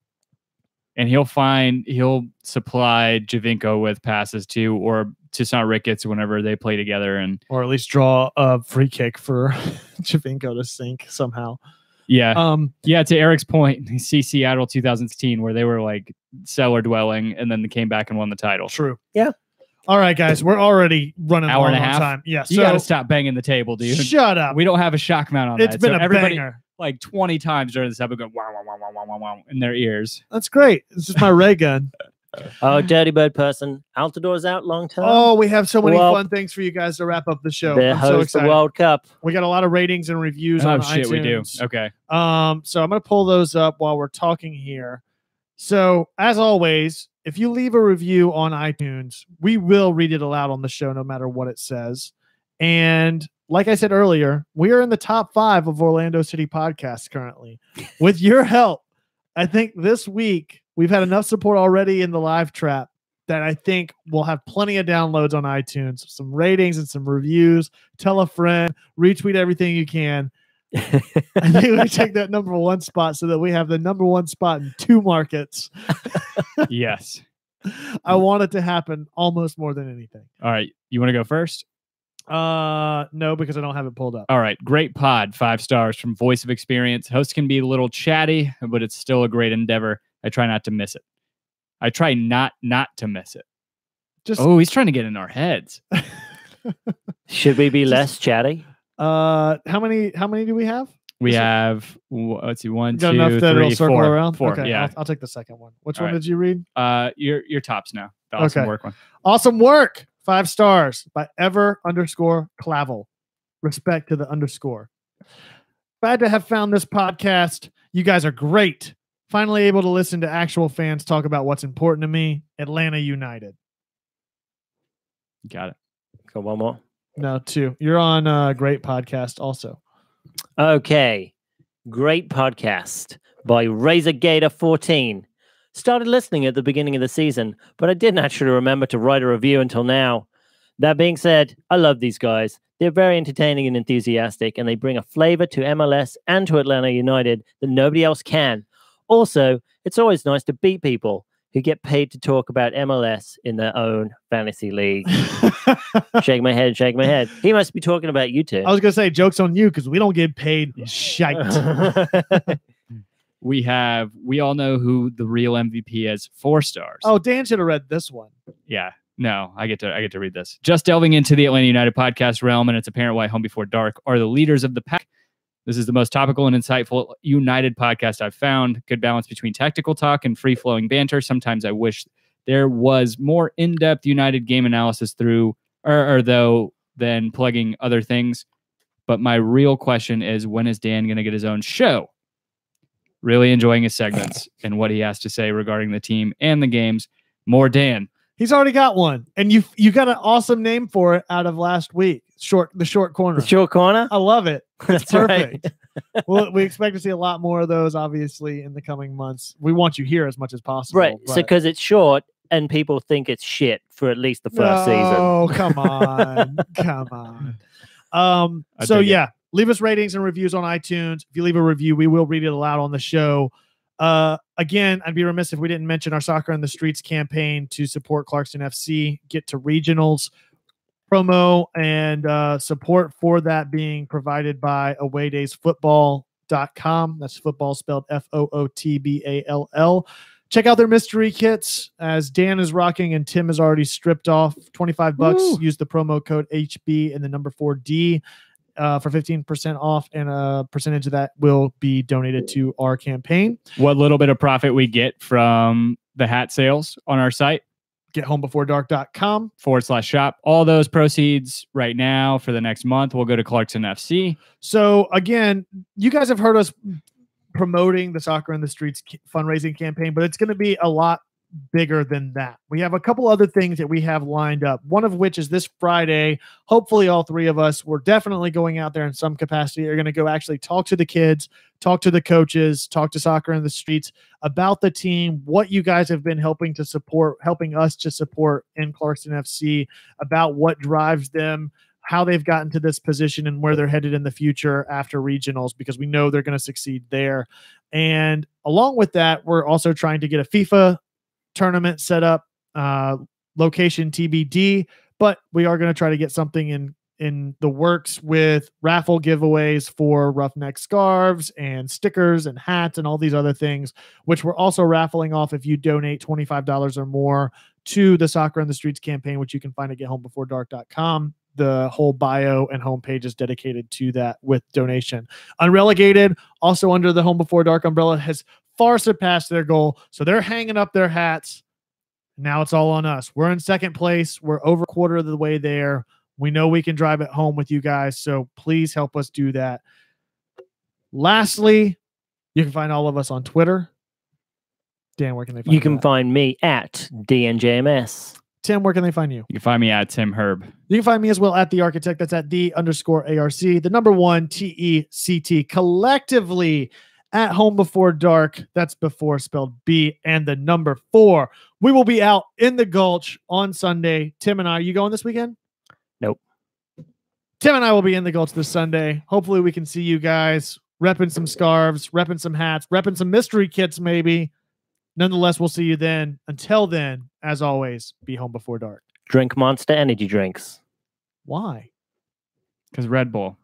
And he'll supply Javinko with passes to or Toussaint Ricketts whenever they play together, or at least draw a free kick for Javinko to sink somehow. Yeah. To Eric's point, see Seattle 2016 where they were like cellar dwelling and then they came back and won the title. True. Yeah. All right, guys, we're already running hour and a half time. Yeah. You got to stop banging the table, dude. Shut up. We don't have a shock mount on that. It's been a banger. Like 20 times during this episode going wow, wow, wow, wow, wow, wow, wow in their ears. That's great. It's just my ray gun. Oh, dirty bird person. Altidore's out long term. Oh, we have so many fun things for you guys to wrap up the show. I'm so excited. The World Cup. We got a lot of ratings and reviews on iTunes. We do. Okay. So I'm going to pull those up while we're talking here. So as always, if you leave a review on iTunes, we will read it aloud on the show no matter what it says. And like I said earlier, we are in the top 5 of Orlando City podcasts currently. With your help, I think this week we've had enough support already in the live trap that I think we'll have plenty of downloads on iTunes, some ratings and some reviews. Tell a friend, retweet everything you can. I think we take that number 1 spot so that we have the number 1 spot in 2 markets. Yes. I want it to happen almost more than anything. All right. You want to go first? No, because I don't have it pulled up. All right. Great pod. 5 stars from Voice of Experience. Host can be a little chatty, but it's still a great endeavor. I try not to miss it. I try not to miss it. He's trying to get in our heads. Should we be less chatty? How many do we have? We have, let's see, 1, 2, enough that 3, it'll circle 4. around? 4. Okay, Yeah. I'll take the second one. Which All one right. did you read? Your tops now. The awesome Okay. work one. Awesome work. 5 stars by Ever_Clavel. Respect to the underscore. Glad to have found this podcast. You guys are great. Finally able to listen to actual fans talk about what's important to me. Atlanta United. Got it. Got one more. No, 2. You're on a great podcast also. Okay. Great podcast by RazorGator14. Started listening at the beginning of the season, but I didn't actually remember to write a review until now. That being said, I love these guys. They're very entertaining and enthusiastic, and they bring a flavor to MLS and to Atlanta United that nobody else can. Also, it's always nice to beat people who get paid to talk about MLS in their own fantasy league. Shake my head, shake my head. He must be talking about you two. I was going to say, joke's on you because we don't get paid shite. We all know who the real MVP is. 4 stars. Oh, Dan should have read this one. Yeah. No, I get to read this. Just delving into the Atlanta United podcast realm, and it's apparent why Home Before Dark are the leaders of the pack. This is the most topical and insightful United podcast I've found. Good balance between tactical talk and free-flowing banter. Sometimes I wish there was more in-depth United game analysis through though than plugging other things. But my real question is, when is Dan going to get his own show? Really enjoying his segments and what he has to say regarding the team and the games. More Dan. He's already got one, and you got an awesome name for it out of last week. The short corner. The short corner? I love it. That's perfect. right. Well, we expect to see a lot more of those, obviously, in the coming months. We want you here as much as possible. Right. So because it's short and people think it's shit for at least the first season. Oh, come on. Come on. So yeah, leave us ratings and reviews on iTunes. If you leave a review, we will read it aloud on the show. Again, I'd be remiss if we didn't mention our Soccer in the Streets campaign to support Clarkston FC, get to regionals. Promo and support for that being provided by awaydaysfootball.com. That's football spelled FOOTBALL. Check out their mystery kits as Dan is rocking and Tim has already stripped off. $25. Woo. Use the promo code HB and the number 4D for 15% off, and a percentage of that will be donated to our campaign. What little bit of profit we get from the hat sales on our site, gethomebeforedark.com/shop. All those proceeds right now for the next month will go to Clarkston FC. So again, you guys have heard us promoting the Soccer in the Streets fundraising campaign, but it's going to be a lot bigger than that. We have a couple other things that we have lined up, one of which is this Friday. Hopefully all 3 of us, we're definitely going out there in some capacity, are going to go actually talk to the kids, talk to the coaches, talk to Soccer in the Streets about the team, what you guys have been helping us to support in Clarkston FC, about what drives them, how they've gotten to this position and where they're headed in the future after regionals, because we know they're going to succeed there. And along with that, we're also trying to get a FIFA tournament set up, location TBD, but we are going to try to get something in the works with raffle giveaways for Roughneck scarves and stickers and hats and all these other things, which we're also raffling off if you donate $25 or more to the Soccer in the Streets campaign, which you can find at gethomebeforedark.com. The whole bio and homepage is dedicated to that with donation. Unrelegated, also under the Home Before Dark umbrella, has far surpassed their goal. So they're hanging up their hats. Now it's all on us. We're in second place. We're over a quarter of the way there. We know we can drive it home with you guys. So please help us do that. Lastly, you can find all of us on Twitter. Dan, where can they find you? You can find me at DNJMS. Tim, where can they find you? You can find me at Tim Herb. You can find me as well at The Architect. That's at _ARC. The number 1 TECT. Collectively at Home Before Dark. That's before spelled B, and the number 4. We will be out in the Gulch on Sunday. Tim and I, are you going this weekend? Nope. Tim and I will be in the Gulch this Sunday. Hopefully we can see you guys repping some scarves, repping some hats, repping some mystery kits maybe. Nonetheless, we'll see you then. Until then, as always, be home before dark. Drink Monster energy drinks. Why? Because Red Bull.